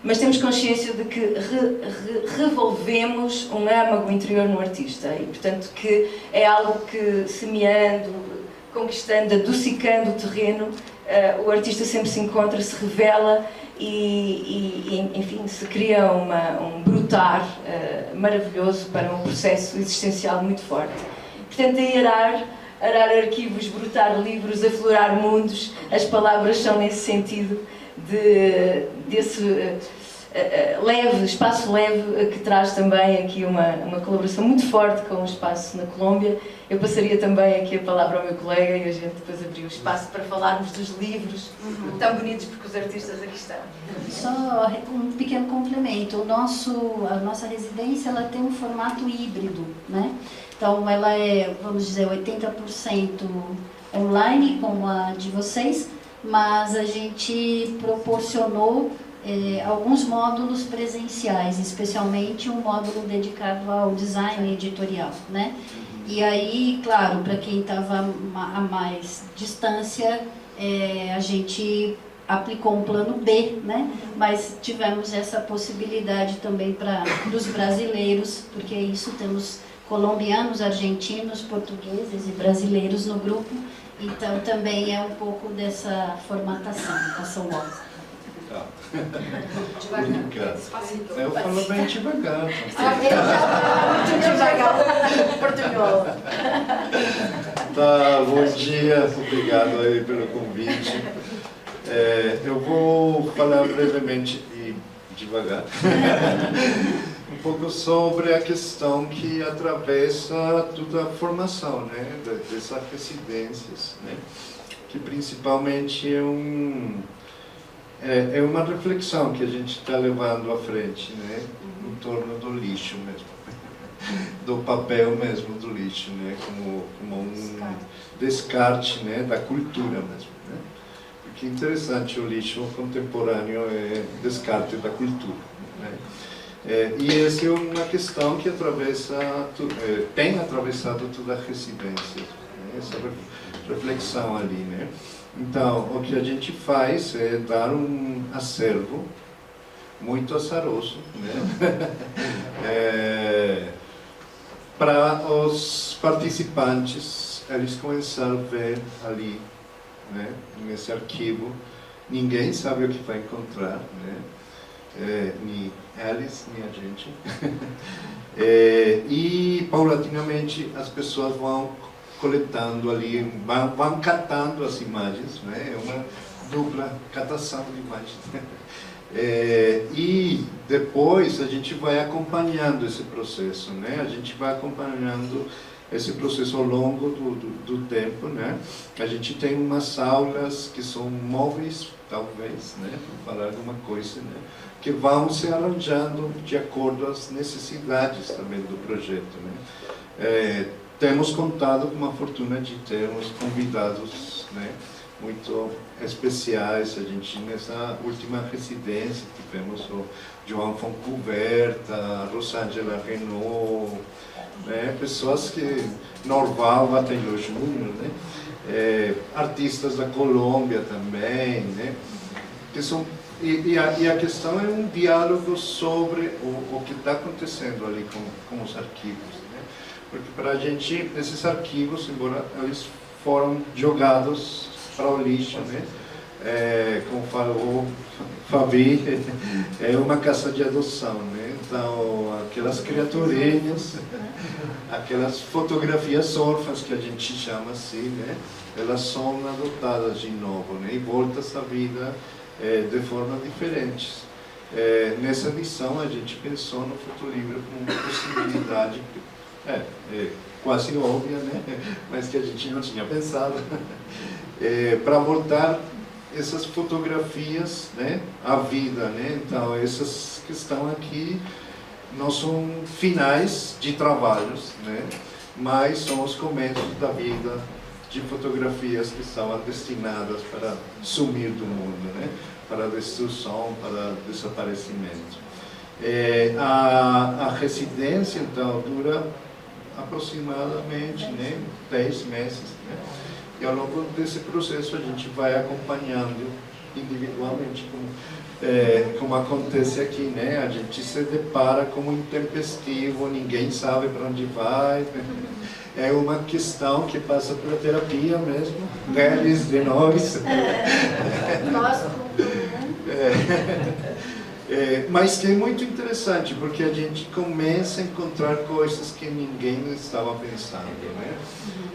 Speaker 6: mas temos consciência de que revolvemos um âmago interior no artista e, portanto, que é algo que, semeando, conquistando, adocicando o terreno, o artista sempre se encontra, se revela e enfim, se cria um brotar maravilhoso para um processo existencial muito forte. Portanto, é arar arquivos, brotar livros, aflorar mundos, as palavras são nesse sentido desse espaço leve que traz também aqui uma colaboração muito forte com o espaço na Colômbia. Eu passaria também aqui a palavra ao meu colega e a gente depois abriu o espaço para falarmos dos livros tão bonitos porque os artistas aqui estão.
Speaker 4: Só um pequeno complemento, a nossa residência ela tem um formato híbrido, né? Então ela é, vamos dizer, 80% online, como a de vocês, mas a gente proporcionou alguns módulos presenciais, especialmente um módulo dedicado ao design editorial, né? E aí, claro, para quem estava a mais distância, a gente aplicou um plano B, né? Mas tivemos essa possibilidade também para os brasileiros, porque isso temos colombianos, argentinos, portugueses e brasileiros no grupo, então também é um pouco dessa formatação da São Rosa.
Speaker 7: Devagar. Eu falo bem devagar.
Speaker 1: Portunhol.
Speaker 7: Tá, bom dia, obrigado aí pelo convite. Eu vou falar brevemente e devagar um pouco sobre a questão que atravessa toda a formação, né, dessas residências, né, que principalmente é uma reflexão que a gente está levando à frente, né, em torno do lixo mesmo, do papel mesmo do lixo, né, como um descarte, né, da cultura mesmo, né. Porque é interessante, o lixo contemporâneo é descarte da cultura, né. E essa é uma questão que tem atravessado toda a residência, né, essa reflexão ali, né. Então, o que a gente faz é dar um acervo muito azaroso, né, para os participantes, eles começarem a ver ali, né, nesse arquivo, ninguém sabe o que vai encontrar, né, nem eles, nem a gente, e paulatinamente as pessoas vão coletando ali, vão catando as imagens, né? É uma dupla catação de imagens, né? E depois a gente vai acompanhando esse processo, né? A gente vai acompanhando esse processo ao longo do tempo, né? A gente tem umas aulas que são móveis, talvez, né? Para falar alguma coisa, né? Que vão se arranjando de acordo às necessidades também do projeto, né? Temos contado com uma fortuna de termos convidados, né, muito especiais. A gente, nessa última residência, tivemos o João Foncuberta, a Rosângela Renault, né, pessoas que... Norval Batelho Júnior, né, artistas da Colômbia também, né, que são... E a questão é um diálogo sobre o que está acontecendo ali com os arquivos. Porque para a gente, esses arquivos, embora eles foram jogados para o lixo, né? Como falou Fabi, é uma casa de adoção, né? Então, aquelas criaturinhas, aquelas fotografias órfãs que a gente chama assim, né? Elas são adotadas de novo, né? E voltas à vida de forma diferente. Nessa edição, a gente pensou no Fotolivro como uma possibilidade quase óbvia, né? Mas que a gente não tinha pensado, para voltar essas fotografias, né, à vida, né? Então, essas que estão aqui não são finais de trabalhos, né? Mas são os começos da vida de fotografias que estavam destinadas para sumir do mundo, né? Para destruição, para desaparecimento. A residência, então, dura aproximadamente, né, 10 meses, né? E ao longo desse processo a gente vai acompanhando individualmente, como acontece aqui, né? A gente se depara como intempestivo, ninguém sabe para onde vai. É uma questão que passa pela terapia mesmo, deles, de nós.
Speaker 4: Nós,
Speaker 7: mas que é muito interessante, porque a gente começa a encontrar coisas que ninguém estava pensando, né?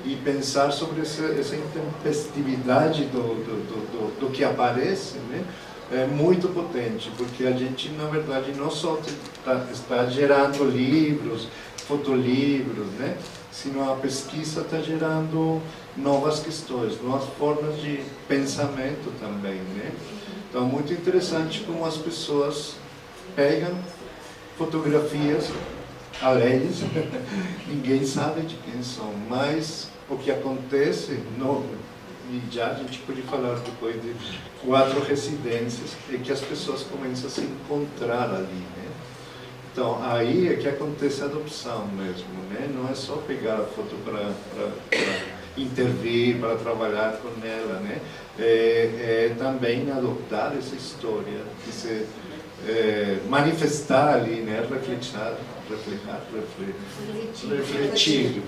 Speaker 7: E pensar sobre essa intempestividade do que aparece, né? É muito potente, porque a gente, na verdade, não só está gerando livros, fotolivros, né? Sino a pesquisa está gerando novas questões, novas formas de pensamento também, né? Então, muito interessante como as pessoas pegam fotografias alheias, ninguém sabe de quem são, mas o que acontece, e já a gente pode falar depois de 4 residências, é que as pessoas começam a se encontrar ali, né? Então, aí é que acontece a adopção mesmo, né? Não é só pegar a foto para intervir, para trabalhar com ela, né? É também adotar essa história, de se manifestar ali, né? Refletir,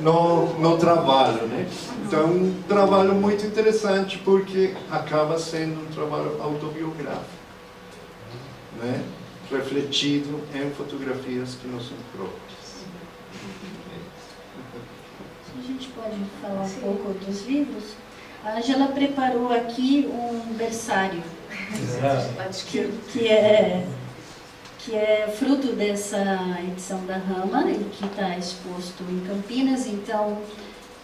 Speaker 7: no trabalho, né? Então, é um trabalho muito interessante porque acaba sendo um trabalho autobiográfico, né? Refletido em fotografias que não são próprias.
Speaker 4: a gente pode falar um pouco dos livros. A Ângela preparou aqui um berçário, que é fruto dessa edição da Rama, que está exposto em Campinas. Então,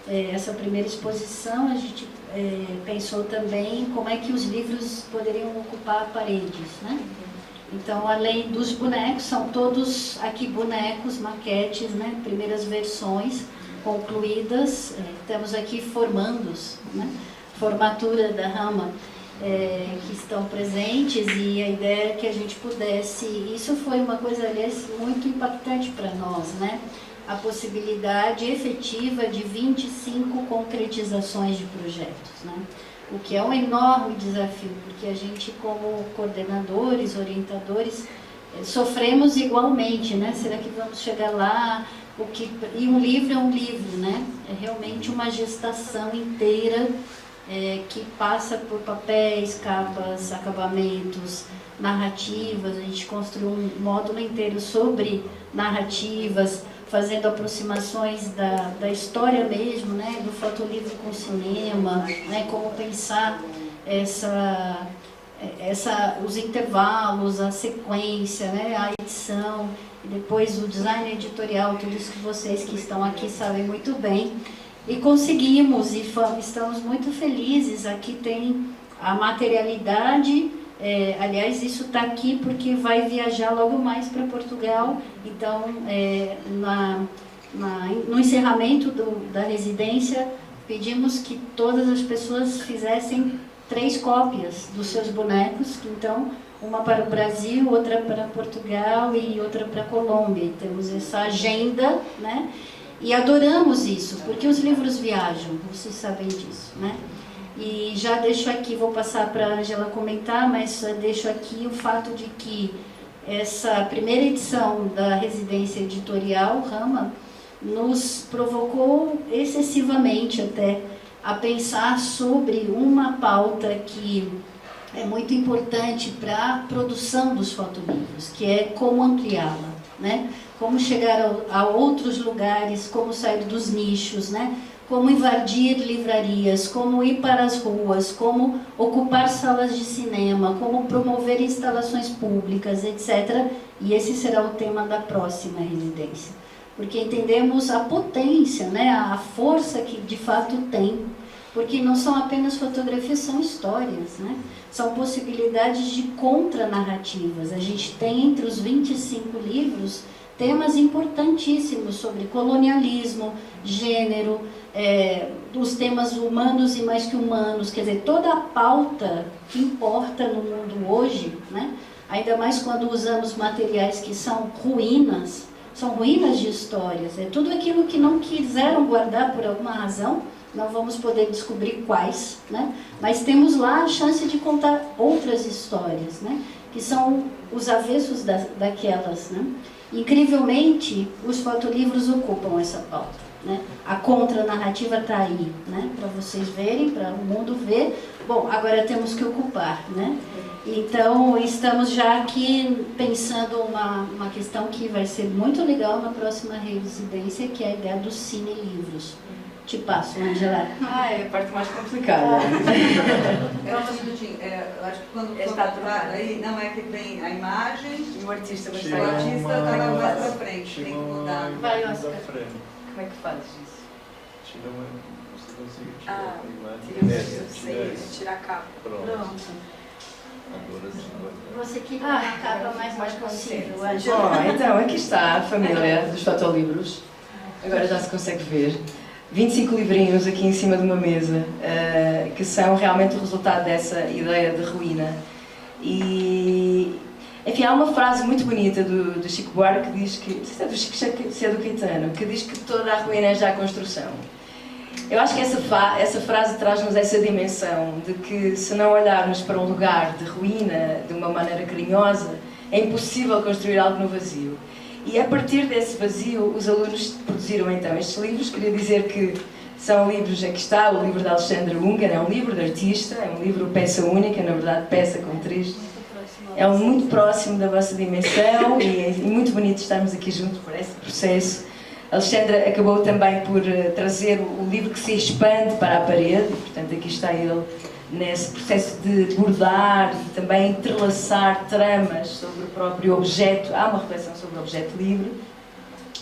Speaker 4: essa primeira exposição, a gente pensou também como é que os livros poderiam ocupar paredes, né? Então, além dos bonecos, são todos aqui bonecos, maquetes, né? Primeiras versões concluídas. Temos aqui formandos, né? Formatura da Rama, que estão presentes, e a ideia é que a gente pudesse... Isso foi uma coisa, aliás, muito impactante para nós, né? A possibilidade efetiva de 25 concretizações de projetos, né? O que é um enorme desafio, porque a gente, como coordenadores, orientadores, sofremos igualmente, né? Será que vamos chegar lá? E um livro é um livro, né? É realmente uma gestação inteira que passa por papéis, capas, acabamentos, narrativas. A gente construiu um módulo inteiro sobre narrativas, fazendo aproximações da história mesmo, né, do fotolivro com o cinema, né, como pensar os intervalos, a sequência, né, a edição, e depois o design editorial, tudo isso que vocês que estão aqui sabem muito bem. E conseguimos, e estamos muito felizes. Aqui tem a materialidade. Aliás, isso está aqui porque vai viajar logo mais para Portugal. Então, no encerramento da residência, pedimos que todas as pessoas fizessem 3 cópias dos seus bonecos. Então, uma para o Brasil, outra para Portugal e outra para a Colômbia. E temos essa agenda, né? E adoramos isso, porque os livros viajam, vocês sabem disso, né? E já deixo aqui, vou passar para a Ângela comentar, mas deixo aqui o fato de que essa primeira edição da residência editorial Rama nos provocou excessivamente até a pensar sobre uma pauta que é muito importante para a produção dos fotolivros, que é como ampliá-la, né? Como chegar a outros lugares, como sair dos nichos, né? Como invadir livrarias, como ir para as ruas, como ocupar salas de cinema, como promover instalações públicas, etc. E esse será o tema da próxima residência. Porque entendemos a potência, né? A força que de fato tem. Porque não são apenas fotografias, são histórias, né? São possibilidades de contranarrativas. A gente tem entre os 25 livros temas importantíssimos sobre colonialismo, gênero, os temas humanos e mais que humanos, quer dizer, toda a pauta que importa no mundo hoje, né? Ainda mais quando usamos materiais que são ruínas, são ruínas de histórias. É tudo aquilo que não quiseram guardar por alguma razão, não vamos poder descobrir quais, né? Mas temos lá a chance de contar outras histórias, né? Que são os avessos daquelas, né? Incrivelmente, os fotolivros ocupam essa pauta, né? A contranarrativa está aí, né? Para vocês verem, para o mundo ver. Bom, agora temos que ocupar, né? Então, estamos já aqui pensando uma questão que vai ser muito legal na próxima residência, que é a ideia dos cine-livros. Te passo, Angela.
Speaker 6: É a parte mais complicada.
Speaker 2: Só um minutinho. Eu acho que quando está aí, não é que tem a imagem
Speaker 6: E o artista vai
Speaker 2: o
Speaker 6: estar
Speaker 2: artista está mais para frente, tem que mudar.
Speaker 4: Vai, Oscar.
Speaker 6: Como é que fazes isso?
Speaker 7: Tira uma. Você consegue
Speaker 1: Ah,
Speaker 7: tirar
Speaker 1: tirar a capa.
Speaker 7: Pronto.
Speaker 4: Pronto.
Speaker 7: Agora sim.
Speaker 4: Você queria uma capa mais possível, Angela.
Speaker 6: Bom, então aqui está a família dos fotolivros. Agora já se consegue ver. 25 livrinhos aqui em cima de uma mesa, que são realmente o resultado dessa ideia de ruína. E, enfim, há uma frase muito bonita do Chico Buarque que diz que, não sei se é do Chico, se é do Caetano, que diz que toda a ruína é já a construção. Eu acho que essa frase traz-nos essa dimensão de que, se não olharmos para um lugar de ruína de uma maneira carinhosa, é impossível construir algo no vazio. E a partir desse vazio, os alunos produziram então estes livros. Queria dizer que são livros, aqui está o livro de Alexandra Unger, é um livro de artista, é um livro peça única, na verdade peça com três. É um muito próximo da vossa dimensão e é muito bonito estarmos aqui juntos por esse processo. Alexandra acabou também por trazer o livro que se expande para a parede, portanto aqui está ele nesse processo de bordar e também entrelaçar tramas sobre o próprio objeto. Há uma reflexão sobre o objeto livre.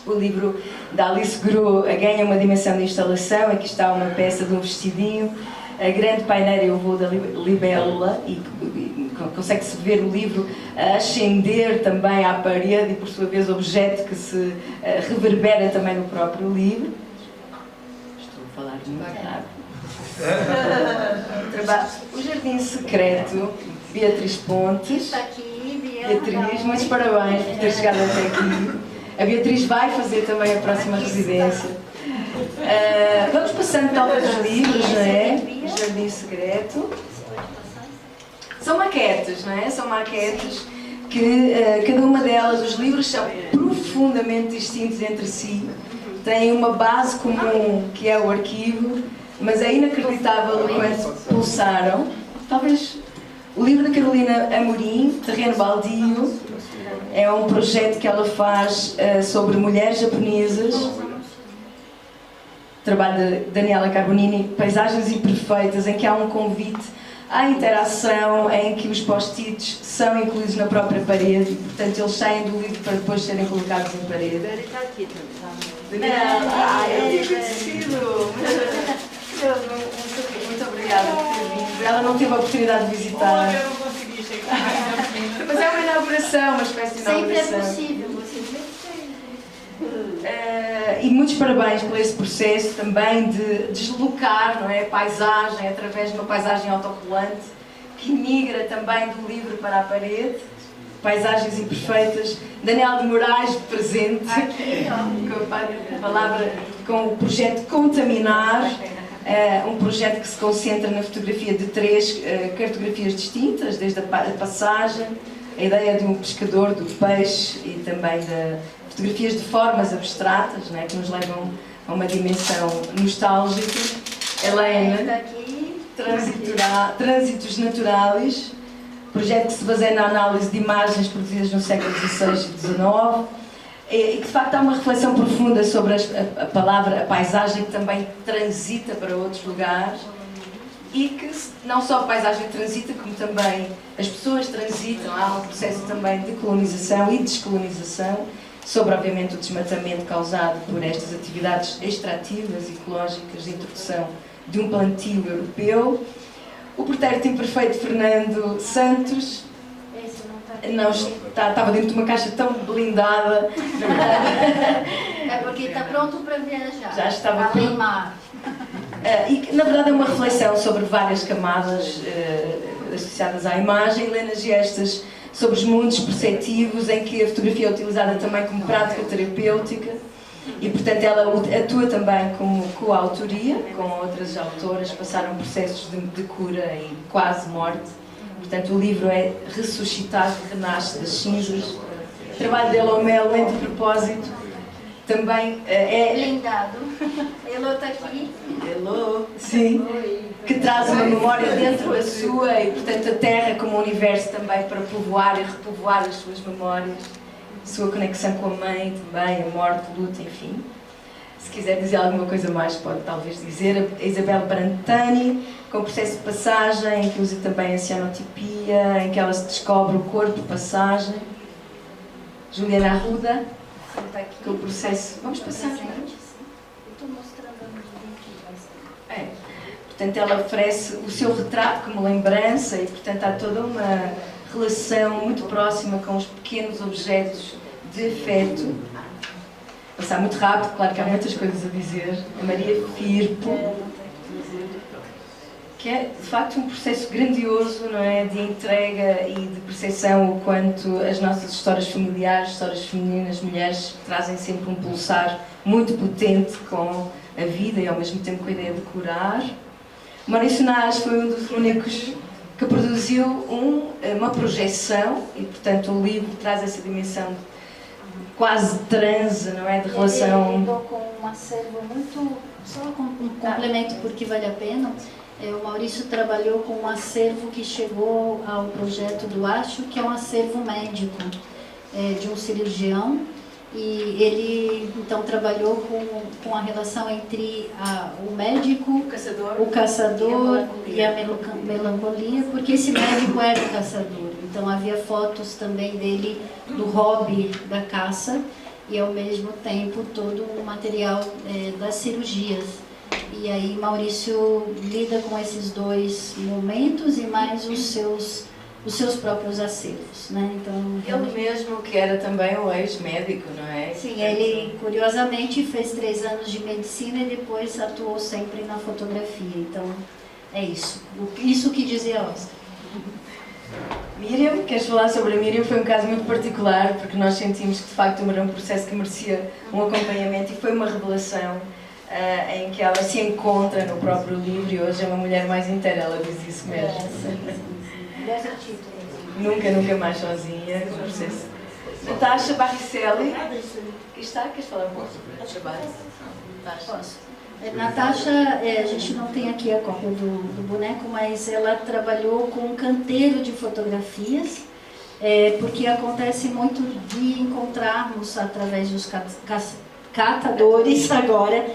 Speaker 6: O livro da Alice Gros ganha uma dimensão de instalação. Aqui está uma peça de um vestidinho. A grande paineira é o voo da libélula e consegue-se ver o livro a ascender também à parede e, por sua vez, o objeto que se reverbera também no próprio livro. Estou a falar muito rápido. O Jardim Secreto, Beatriz Pontes.
Speaker 4: Está aqui,
Speaker 6: Beatriz, muitos parabéns por ter chegado até aqui. A Beatriz vai fazer também a próxima residência. Vamos passando talvez os livros, não é? O Jardim Secreto. São maquetes, não é? São maquetes que cada uma delas, os livros são profundamente distintos entre si. Têm uma base comum, que é o arquivo, mas é inacreditável o quanto pulsaram. Talvez o livro da Carolina Amorim, Terreno Baldio, é um projeto que ela faz sobre mulheres japonesas. Trabalho de Daniela Carbonini, Paisagens Imperfeitas, em que há um convite à interação, em que os post-its são incluídos na própria parede e, portanto, eles saem do livro para depois serem colocados em parede.
Speaker 2: Está aqui também.
Speaker 6: Daniela, eu tinha conhecido! Muito obrigada por ter vindo. Ela não teve a oportunidade de visitar.
Speaker 8: Eu não consegui chegar.
Speaker 6: Mas é uma inauguração, uma espécie de
Speaker 4: Sempre
Speaker 6: inauguração.
Speaker 4: é possível, você vê.
Speaker 6: E muitos parabéns por esse processo também de deslocar, não é, a paisagem através de uma paisagem autocolante que migra também do livro para a parede. Paisagens Imperfeitas. Daniel de Moraes presente, com a palavra, com o projeto Contaminar, um projeto que se concentra na fotografia de 3 cartografias distintas, desde a passagem, a ideia de um pescador, do peixe e também de fotografias de formas abstratas, não é, que nos levam a uma dimensão nostálgica. Helena, Trânsitos Naturais, projeto que se baseia na análise de imagens produzidas no século XVI e XIX e que de facto há uma reflexão profunda sobre a palavra, a paisagem que também transita para outros lugares e que não só a paisagem transita, como também as pessoas transitam. Há um processo também de colonização e descolonização sobre, obviamente, o desmatamento causado por estas atividades extrativas e ecológicas de introdução de um plantio europeu. O pretérito imperfeito Fernando Santos não estava dentro de uma caixa tão blindada.
Speaker 4: É porque está pronto para viajar.
Speaker 6: Já estava
Speaker 4: além mar.
Speaker 6: E que, na verdade, é uma reflexão sobre várias camadas associadas à imagem. Helena Gestas sobre os mundos perceptivos, em que a fotografia é utilizada também como prática terapêutica e, portanto, ela atua também como coautoria, com outras autoras que passaram processos de cura e quase morte. Portanto, o livro é ressuscitado, renasce das cinzas. O trabalho dele é um elemento de propósito. Também é...
Speaker 4: Blindado. Elô está aqui.
Speaker 6: Hello. Sim. Que traz uma memória dentro da sua e, portanto, a Terra como universo também para povoar e repovoar as suas memórias. A sua conexão com a mãe também, a morte, a luta, enfim. Se quiser dizer alguma coisa mais, pode talvez dizer. A Isabel Brantani, com o processo de passagem, em que usa também a cianotipia, em que ela se descobre o corpo, passagem. Juliana Arruda, com o processo... Vamos passar, não é?
Speaker 4: Estou mostrando a medida aqui.
Speaker 6: Portanto, ela oferece o seu retrato como lembrança e, portanto, há toda uma relação muito próxima com os pequenos objetos de afeto. Passar muito rápido, claro que há muitas coisas a dizer. A Maria Firpo, que é, de facto, um processo grandioso, não é? De entrega e de percepção, o quanto as nossas histórias familiares, histórias femininas, mulheres, trazem sempre um pulsar muito potente com a vida e, ao mesmo tempo, com a ideia de curar. Maurício Nas foi um dos únicos que produziu uma projeção e, portanto, o livro traz essa dimensão quase transe, não é? De relação...
Speaker 4: Ele lidou com um acervo muito... Só um complemento porque vale a pena. O Maurício trabalhou com um acervo que chegou ao projeto do Acho, que é um acervo médico de um cirurgião. E ele, então, trabalhou com a relação entre o médico, o caçador e a melancolia, porque esse médico era o caçador. Então, havia fotos também dele do hobby da caça e, ao mesmo tempo, todo o material das cirurgias. E aí, Maurício lida com esses dois momentos e mais os seus próprios acervos, né? Então,
Speaker 6: ele mesmo, que era também um ex-médico, não é?
Speaker 4: Sim, ele, curiosamente, fez 3 anos de medicina e depois atuou sempre na fotografia. Então, é isso. Isso que dizia Oscar.
Speaker 6: Miriam, queres falar sobre a Miriam? Foi um caso muito particular, porque nós sentimos que, de facto, era um processo que merecia um acompanhamento e foi uma revelação em que ela se encontra no próprio livro e hoje é uma mulher mais inteira, ela diz isso mesmo. Nunca mais sozinha. Natasha Barricelli. Aqui está, queres falar um pouco do trabalho?
Speaker 4: Posso. Natasha, a gente não tem aqui a cópia do boneco, mas ela trabalhou com um canteiro de fotografias, porque acontece muito de encontrarmos, através dos catadores agora,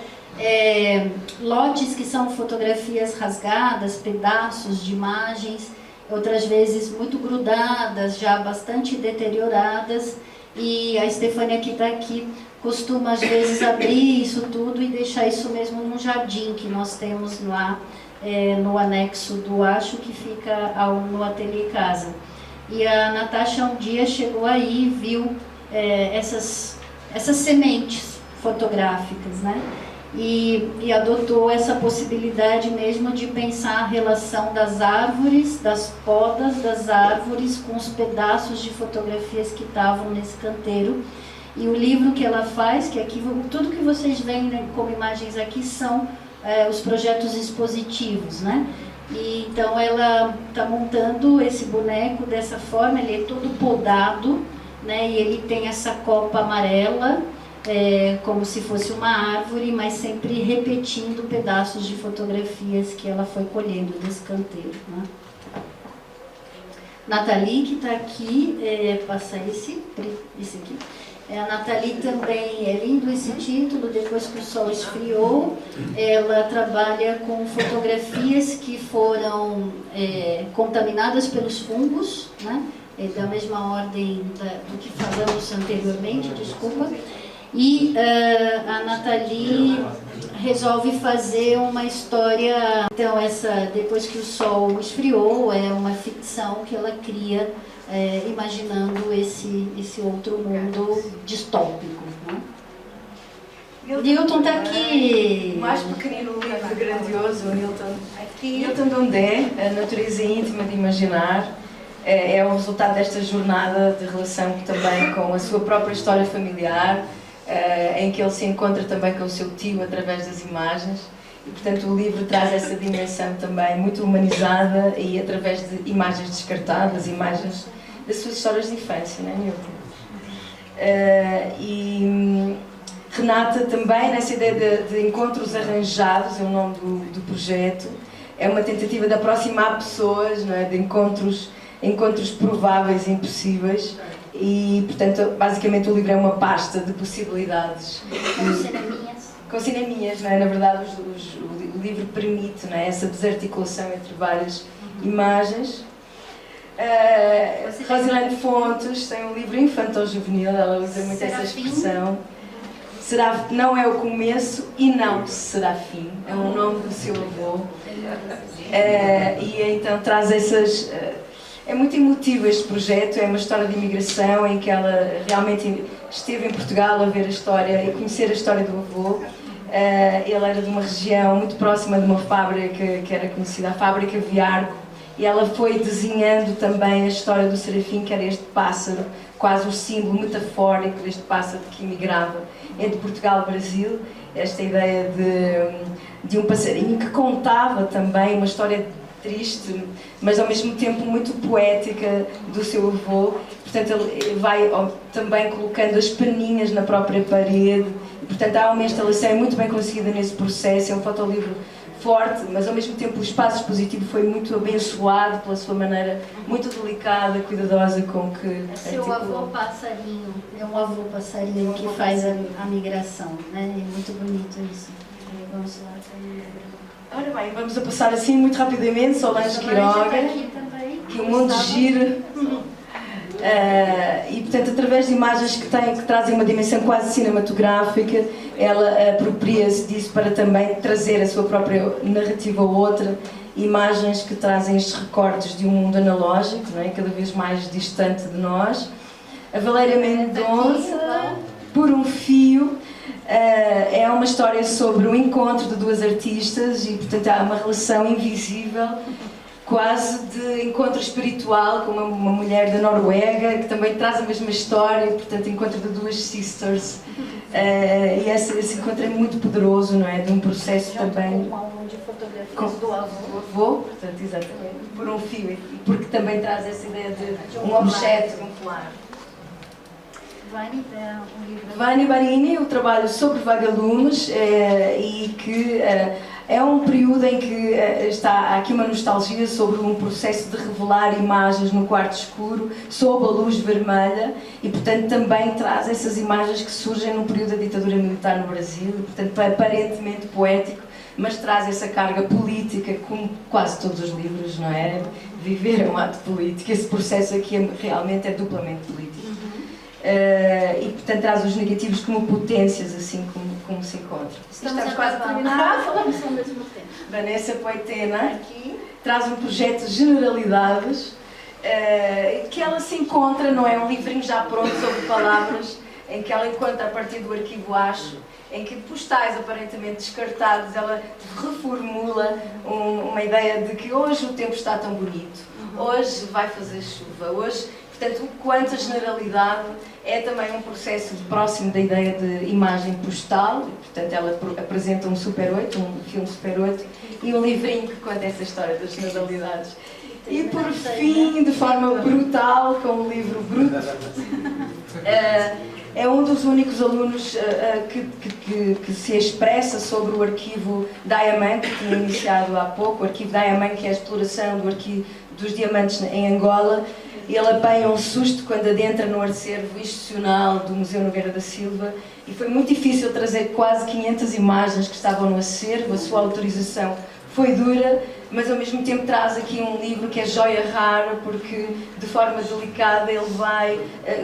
Speaker 4: lotes que são fotografias rasgadas, pedaços de imagens, outras vezes muito grudadas, já bastante deterioradas, e a Stefânia que está aqui costuma às vezes abrir isso tudo e deixar isso mesmo num jardim que nós temos lá no anexo do Acho, que fica no ateliê casa. E a Natasha um dia chegou aí e viu essas sementes fotográficas, né? E adotou essa possibilidade mesmo de pensar a relação das árvores, das podas das árvores com os pedaços de fotografias que estavam nesse canteiro. E o livro que ela faz, que aqui tudo que vocês veem, né, como imagens aqui são os projetos expositivos, né? E então ela está montando esse boneco dessa forma, ele é todo podado, né? E ele tem essa copa amarela, como se fosse uma árvore, mas sempre repetindo pedaços de fotografias que ela foi colhendo desse canteiro, né? Nathalie, que está aqui, passa esse aqui. A Nathalie também, é lindo esse título, Depois que o Sol Esfriou. Ela trabalha com fotografias que foram contaminadas pelos fungos, né? Da mesma ordem do que falamos anteriormente, desculpa. E a Nathalie resolve fazer uma história. Então, Depois que o Sol Esfriou é uma ficção que ela cria, imaginando esse outro mundo distópico, né? Newton está aqui.
Speaker 6: O mais pequenino livro grandioso, o Newton Dondé, A Natureza Íntima de Imaginar. é o resultado desta jornada de relação também com a sua própria história familiar, em que ele se encontra também com o seu tio através das imagens. E, portanto, o livro traz essa dimensão também muito humanizada e através de imagens descartadas, imagens das suas histórias de infância, não é, Nilton? E Renata também, nessa ideia de encontros arranjados, é o nome do projeto, é uma tentativa de aproximar pessoas, não é? De encontros prováveis e impossíveis. E, portanto, basicamente o livro é uma pasta de possibilidades. Com cineminhas, não é? Na verdade, o livro permite, não é? Essa desarticulação entre várias imagens. Rosilene Fontes tem um livro infantil-juvenil, ela usa muito essa expressão. Não é o começo e não será fim, é o nome do seu avô. E então traz essas... É muito emotivo este projeto, é uma história de imigração em que ela realmente esteve em Portugal a ver a história e conhecer a história do avô. Ele era de uma região muito próxima de uma fábrica que era conhecida, a Fábrica Viarco, e ela foi desenhando também a história do Serafim, que era este pássaro, quase o símbolo metafórico deste pássaro que imigrava entre Portugal e Brasil. Esta ideia de um passarinho que contava também uma história triste, mas ao mesmo tempo muito poética do seu avô. Portanto, ele vai também colocando as peninhas na própria parede. E, portanto, há uma instalação muito bem conseguida nesse processo. É um fotolivro forte, mas ao mesmo tempo o espaço expositivo foi muito abençoado pela sua maneira muito delicada, cuidadosa com que...
Speaker 4: É seu avô passarinho, é um avô passarinho que faz a migração, né? É muito bonito isso. Vamos lá.
Speaker 6: Ora bem, vamos a passar assim muito rapidamente, Solange Quiroga, que o mundo gira. E portanto, através de imagens que trazem uma dimensão quase cinematográfica, ela apropria-se disso para também trazer a sua própria narrativa ou outra, imagens que trazem estes recortes de um mundo analógico, não é? Cada vez mais distante de nós. A Valéria Mendonça, Por um Fio, é uma história sobre o encontro de duas artistas e, portanto, há uma relação invisível, quase de encontro espiritual com uma mulher da Noruega que também traz a mesma história, portanto, encontro de duas sisters. E esse encontro é muito poderoso, não é? De um processo também...
Speaker 4: Com um álbum de fotografias do
Speaker 6: avô, portanto, exatamente, Por um Fio, porque também traz essa ideia de um objeto, de um colar. Vânia Barini, o trabalho sobre vagalumes e que é um período em que há aqui uma nostalgia sobre um processo de revelar imagens no quarto escuro, sob a luz vermelha, e portanto também traz essas imagens que surgem num período da ditadura militar no Brasil, e portanto aparentemente poético, mas traz essa carga política, como quase todos os livros, não é? Viver é um ato político, esse processo aqui realmente é duplamente político. E portanto traz os negativos como potências, assim como se encontra.
Speaker 4: Estamos quase a terminar. Falamos ao mesmo tempo.
Speaker 6: Vanessa Poitena aqui traz um projeto de generalidades que ela se encontra, não é um livrinho já pronto sobre palavras, em que ela encontra a partir do arquivo Acho, em que postais aparentemente descartados ela reformula uma ideia de que hoje o tempo está tão bonito, hoje vai fazer chuva, hoje... Portanto, quanto a generalidade é também um processo próximo da ideia de imagem postal, e, portanto ela apresenta um Super 8, um filme Super 8, e um livrinho que conta essa história das generalidades. E por fim, de forma brutal, com um livro bruto, é um dos únicos alunos que se expressa sobre o arquivo Diamante, que tinha iniciado há pouco, o arquivo Diamante, que é a exploração dos diamantes em Angola. Ele apanha um susto quando adentra no acervo institucional do Museu Nogueira da Silva, e foi muito difícil trazer quase 500 imagens que estavam no acervo. A sua autorização foi dura, mas ao mesmo tempo traz aqui um livro que é joia rara, porque de forma delicada ele vai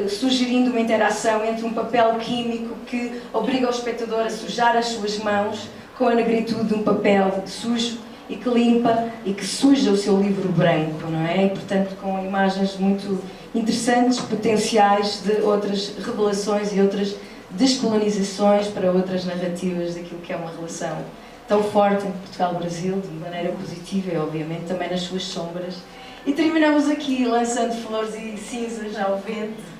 Speaker 6: sugerindo uma interação entre um papel químico que obriga o espectador a sujar as suas mãos com a negritude de um papel sujo, e que limpa e que suja o seu livro branco, não é? E, portanto, com imagens muito interessantes, potenciais de outras revelações e outras descolonizações para outras narrativas daquilo que é uma relação tão forte entre Portugal e Brasil, de maneira positiva e, obviamente, também nas suas sombras. E terminamos aqui lançando flores e cinzas ao vento.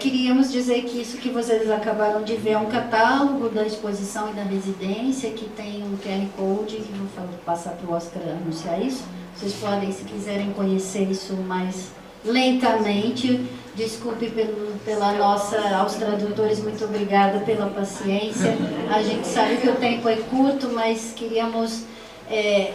Speaker 4: Queríamos dizer que isso que vocês acabaram de ver é um catálogo da exposição e da residência, que tem um QR Code, que vou passar para o Oscar anunciar isso. Vocês podem, se quiserem conhecer isso mais lentamente. Desculpe pela aos tradutores, muito obrigada pela paciência. A gente sabe que o tempo é curto, mas queríamos...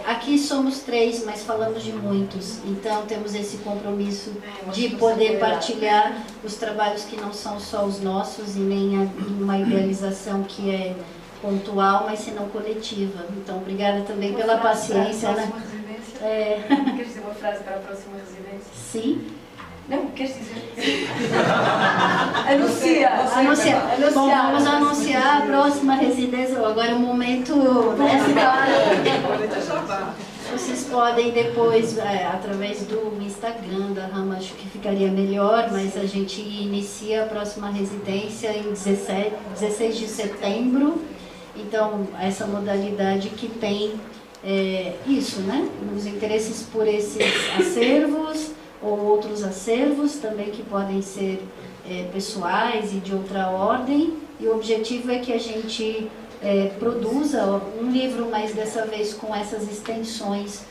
Speaker 4: aqui somos 3, mas falamos de muitos, então temos esse compromisso de poder partilhar os trabalhos que não são só os nossos e nem uma idealização que é pontual, mas senão coletiva. Então, obrigada também pela paciência.
Speaker 5: Para a próxima residência? Queres dizer uma frase para a próxima residência?
Speaker 4: Sim.
Speaker 5: Não, queres dizer? Anuncia.
Speaker 4: Bom, vamos anunciar a próxima residência. Agora é o momento, né? Vocês podem depois, através do Instagram da Rama, acho que ficaria melhor, mas a gente inicia a próxima residência em 16 de setembro. Então, essa modalidade que tem isso, né? Os interesses por esses acervos, ou outros acervos também que podem ser pessoais e de outra ordem. E o objetivo é que a gente produza um livro, mas dessa vez com essas extensões,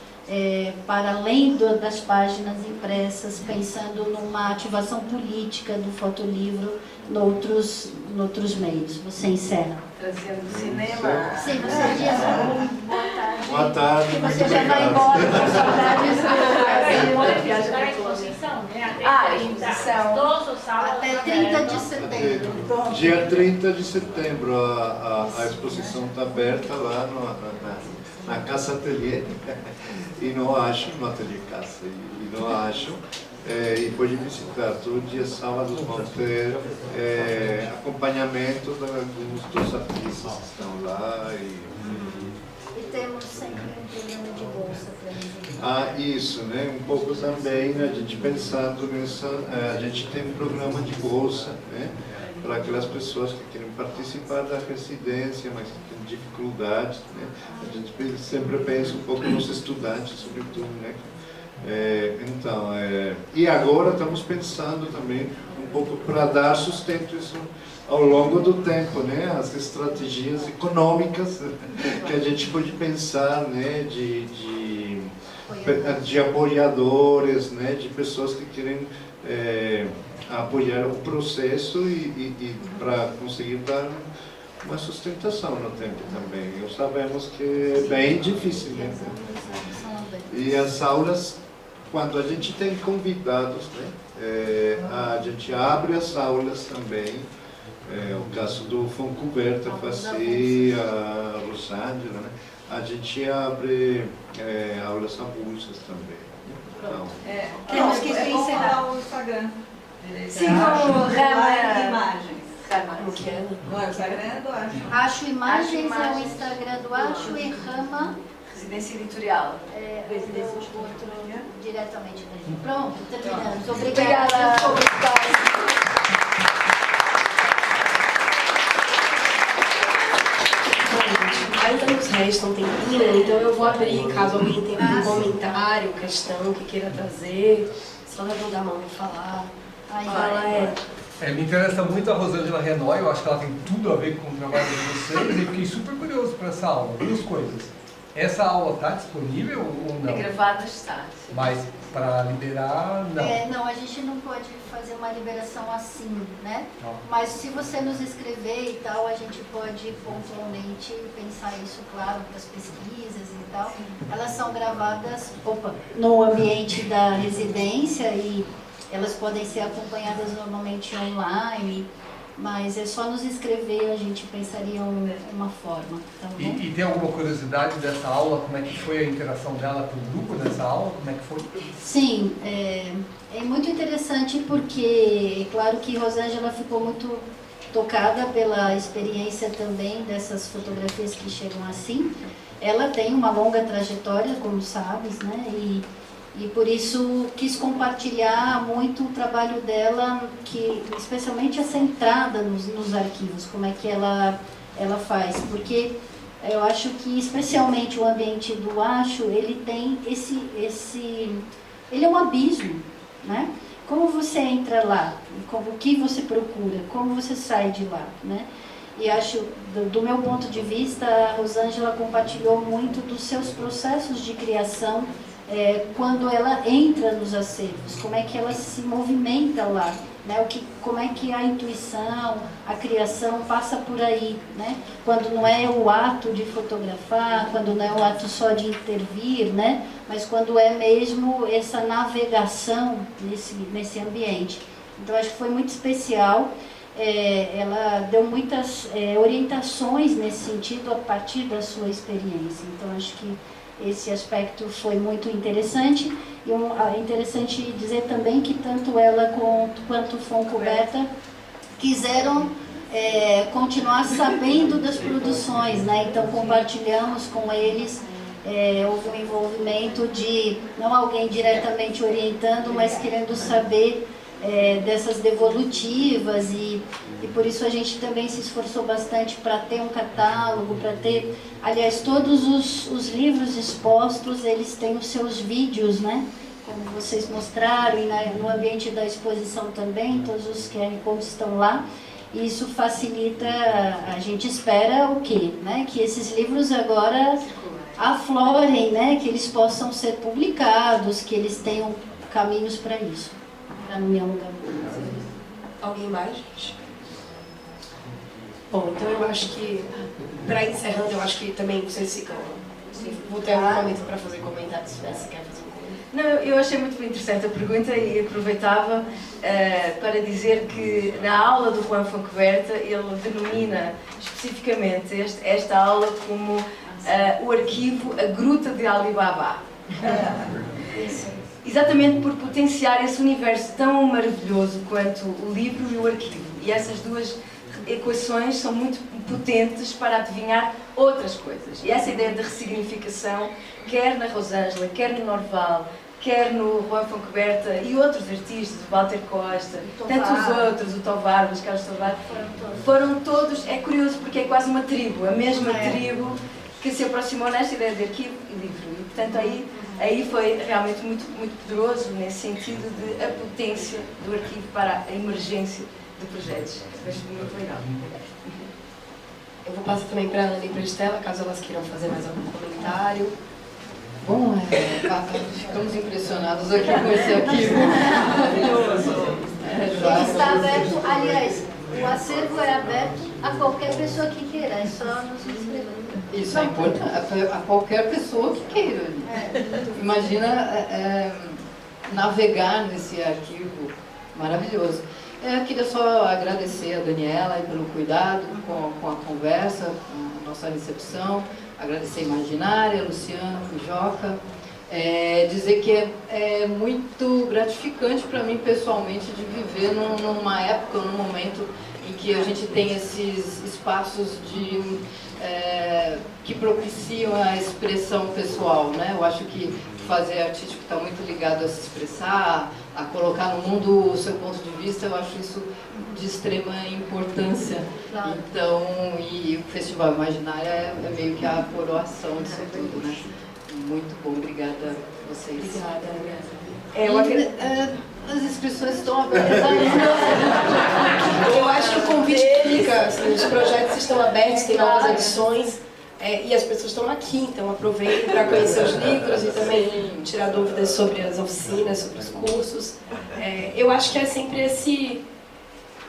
Speaker 4: para além das páginas impressas, pensando numa ativação política do fotolivro noutros meios. Você encerra.
Speaker 5: Trazendo cinema.
Speaker 4: Sim, você diz boa tarde.
Speaker 7: Boa tarde, muito
Speaker 4: Você já vai
Speaker 7: obrigado.
Speaker 4: embora com saudades do Brasil.
Speaker 8: A exposição, né?
Speaker 5: A exposição.
Speaker 8: Todos os sábados.
Speaker 4: Até 30 de setembro.
Speaker 7: Dia 30 de setembro, a exposição está aberta lá na Casa Atelier, e no Atelier Casa, e no Acho. E pode visitar. Todo dia sábado vão ter acompanhamento de alguns dos artistas que estão lá.
Speaker 4: E temos sempre um programa de bolsa para
Speaker 7: Isso, né? Um pouco também a gente pensando nessa... a gente tem um programa de bolsa, né? Para aquelas pessoas que querem participar da residência, mas que têm dificuldades, né? A gente sempre pensa um pouco nos estudantes, sobretudo, né? E agora estamos pensando também um pouco para dar sustento isso ao longo do tempo, né? As estratégias econômicas que a gente pode pensar, né? De apoiadores, né? De pessoas que querem apoiar o processo e para conseguir dar uma sustentação no tempo também. Sabemos que é bem difícil, né? E as aulas, quando a gente tem convidados, né, a gente abre as aulas também. O caso do Foncoberta fazia, a Rosângela, né? A gente abre aulas avulsas também. Então,
Speaker 4: Temos que encerrar.
Speaker 3: o Instagram.
Speaker 5: Sigam o Rama
Speaker 3: Imagens.
Speaker 5: Como que é?
Speaker 3: Não é o Instagram é do Acho.
Speaker 4: Acho Imagens
Speaker 5: Acho
Speaker 4: é o
Speaker 5: Imagens.
Speaker 4: Instagram do Acho e Rama
Speaker 5: Residência editorial.
Speaker 4: o outro diretamente da gente. Pronto, terminamos.
Speaker 5: Obrigada.
Speaker 1: Ainda nos resta um tempinho, então eu vou abrir, caso alguém tenha algum comentário, questão que queira trazer, só levantar a mão e falar. Fala,
Speaker 9: me interessa muito a Rosângela Renói, eu acho que ela tem tudo a ver com o trabalho de vocês e fiquei super curioso para essa aula. Duas coisas. Essa aula está disponível ou não?
Speaker 5: É gravada, está.
Speaker 9: Mas para liberar, não.
Speaker 4: Não, a gente não pode fazer uma liberação assim, né?
Speaker 9: Não.
Speaker 4: Mas se você nos escrever e tal, a gente pode pontualmente pensar isso, claro, para as pesquisas e tal. Elas são gravadas no ambiente da residência e elas podem ser acompanhadas normalmente online, mas é só nos escrever, a gente pensaria uma forma, tá bom?
Speaker 9: E tem alguma curiosidade dessa aula? Como é que foi a interação dela com o grupo nessa aula? Como é que foi?
Speaker 4: Sim, é muito interessante porque, é claro que Rosângela ficou muito tocada pela experiência também dessas fotografias que chegam assim. Ela tem uma longa trajetória, como sabes, né? E por isso quis compartilhar muito o trabalho dela, que especialmente essa entrada nos arquivos, como é que ela faz, porque eu acho que especialmente o ambiente do Acho, ele tem ele é um abismo, né? Como você entra lá, o que você procura, como você sai de lá, né? E acho, do meu ponto de vista, a Rosângela compartilhou muito dos seus processos de criação quando ela entra nos acervos, como é que ela se movimenta lá, né? Como é que a intuição, a criação passa por aí, né? Quando não é o ato de fotografar, quando não é o ato só de intervir, né? Mas quando é mesmo essa navegação nesse ambiente. Então acho que foi muito especial. Ela deu muitas orientações nesse sentido a partir da sua experiência. Então acho que esse aspecto foi muito interessante. E é interessante dizer também que tanto ela quanto Foncoberta quiseram continuar sabendo das produções, né? Então compartilhamos com eles, houve um envolvimento de não alguém diretamente orientando, mas querendo saber dessas devolutivas e por isso a gente também se esforçou bastante para ter um catálogo, para ter, aliás, todos os livros expostos, eles têm os seus vídeos, né? Como vocês mostraram, e no ambiente da exposição também, todos os QR Codes estão lá. E isso facilita, a gente espera o quê? Né? Que esses livros agora aflorem, né? Que eles possam ser publicados, que eles tenham caminhos para isso. Para não me alongar muito.
Speaker 1: Alguém mais, gente? Bom, então eu acho que, para encerrando, eu acho que também vocês ficam... Vou ter um momento para fazer comentários, se você quer fazer um comentário.
Speaker 6: Não, eu achei muito interessante a pergunta e aproveitava para dizer que na aula do Juan Foncoberta ele denomina especificamente esta aula como o arquivo A Gruta de Alibaba. Exatamente por potenciar esse universo tão maravilhoso quanto o livro e o arquivo. E essas duas equações são muito potentes para adivinhar outras coisas. E essa ideia de ressignificação, quer na Rosângela, quer no Norval, quer no Juan Foncoberta e outros artistas, o Walter Costa, tantos outros, o Tovar, o Carlos Tovar, foram todos, é curioso porque é quase uma tribo, a mesma tribo que se aproximou nesta ideia de arquivo e livro. E portanto aí foi realmente muito, muito poderoso nesse sentido de a potência do arquivo para a emergência de projetos. Foi muito legal.
Speaker 1: Eu vou passar também para a Ana e para a Estela, caso elas queiram fazer mais algum comentário.
Speaker 2: Bom, ficamos impressionados aqui com esse arquivo. Maravilhoso.
Speaker 4: Ele está aberto, aliás, o acervo é aberto a qualquer pessoa que queira, é só nos inscrever.
Speaker 2: Isso é importante, a qualquer pessoa que queira. Imagina navegar nesse arquivo maravilhoso. Eu queria só agradecer a Daniela pelo cuidado com a conversa, com a nossa recepção, agradecer a Imaginária, a Luciana, a Fujoca, dizer que é muito gratificante para mim pessoalmente de viver numa época, num momento em que a gente tem esses espaços que propiciam a expressão pessoal, né? Eu acho que fazer artístico está muito ligado a se expressar, a colocar no mundo o seu ponto de vista, eu acho isso de extrema importância. Claro. Então, e o Festival Imaginária é meio que a coroação disso tudo, né? Muito bom, obrigada a vocês.
Speaker 1: Obrigada.
Speaker 2: As inscrições estão abertas.
Speaker 1: Eu acho que o convite fica, assim, os projetos estão abertos, tem novas edições. E as pessoas estão aqui, então aproveitem para conhecer os livros e também tirar dúvidas sobre as oficinas, sobre os cursos. Eu acho que é sempre esse,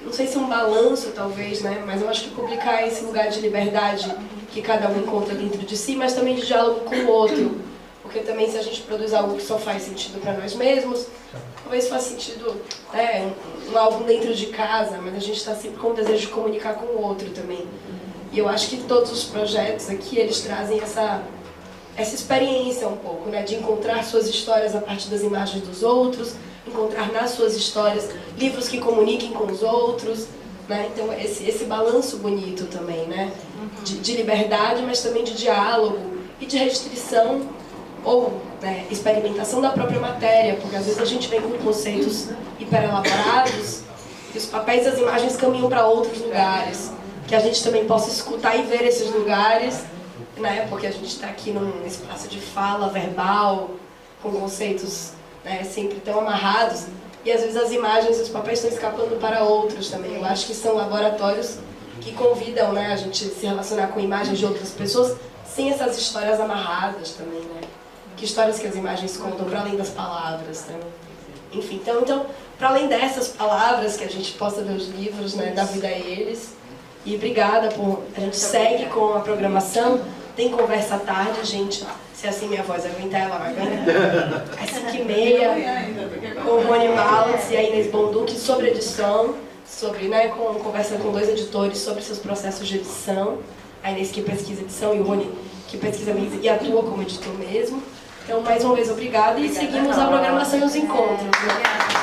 Speaker 1: não sei se é um balanço talvez, né? Mas eu acho que publicar é esse lugar de liberdade que cada um encontra dentro de si, mas também de diálogo com o outro. Porque também se a gente produz algo que só faz sentido para nós mesmos, talvez faça sentido um álbum dentro de casa, mas a gente está sempre com o desejo de comunicar com o outro também. E eu acho que todos os projetos aqui, eles trazem essa experiência um pouco, né? De encontrar suas histórias a partir das imagens dos outros, encontrar nas suas histórias livros que comuniquem com os outros, né? Então esse balanço bonito também, né? De liberdade, mas também de diálogo e de restrição ou experimentação da própria matéria, porque às vezes a gente vem com conceitos hiperelaborados e os papéis das imagens caminham para outros lugares. Que a gente também possa escutar e ver esses lugares, né? Porque a gente está aqui num espaço de fala verbal, com conceitos né? Sempre tão amarrados. E às vezes as imagens e os papéis estão escapando para outros também. Eu acho que são laboratórios que convidam, né, a gente se relacionar com imagens de outras pessoas sem essas histórias amarradas também, né? Que histórias que as imagens contam para além das palavras, né? Enfim, então para além dessas palavras, que a gente possa ver os livros, né, dar vida a eles. E obrigada por... A gente segue com a programação. Tem conversa à tarde, gente. Se assim minha voz aguentar, ela vai aguentar. Às 5h30, com o Rony Maltz e a Inês Bonduque sobre edição, sobre, né, conversa com 2 editores sobre seus processos de edição. A Inês que pesquisa edição e o Rony que pesquisa e atua como editor mesmo. Então, mais uma vez, obrigada e seguimos a programação e os encontros. Né?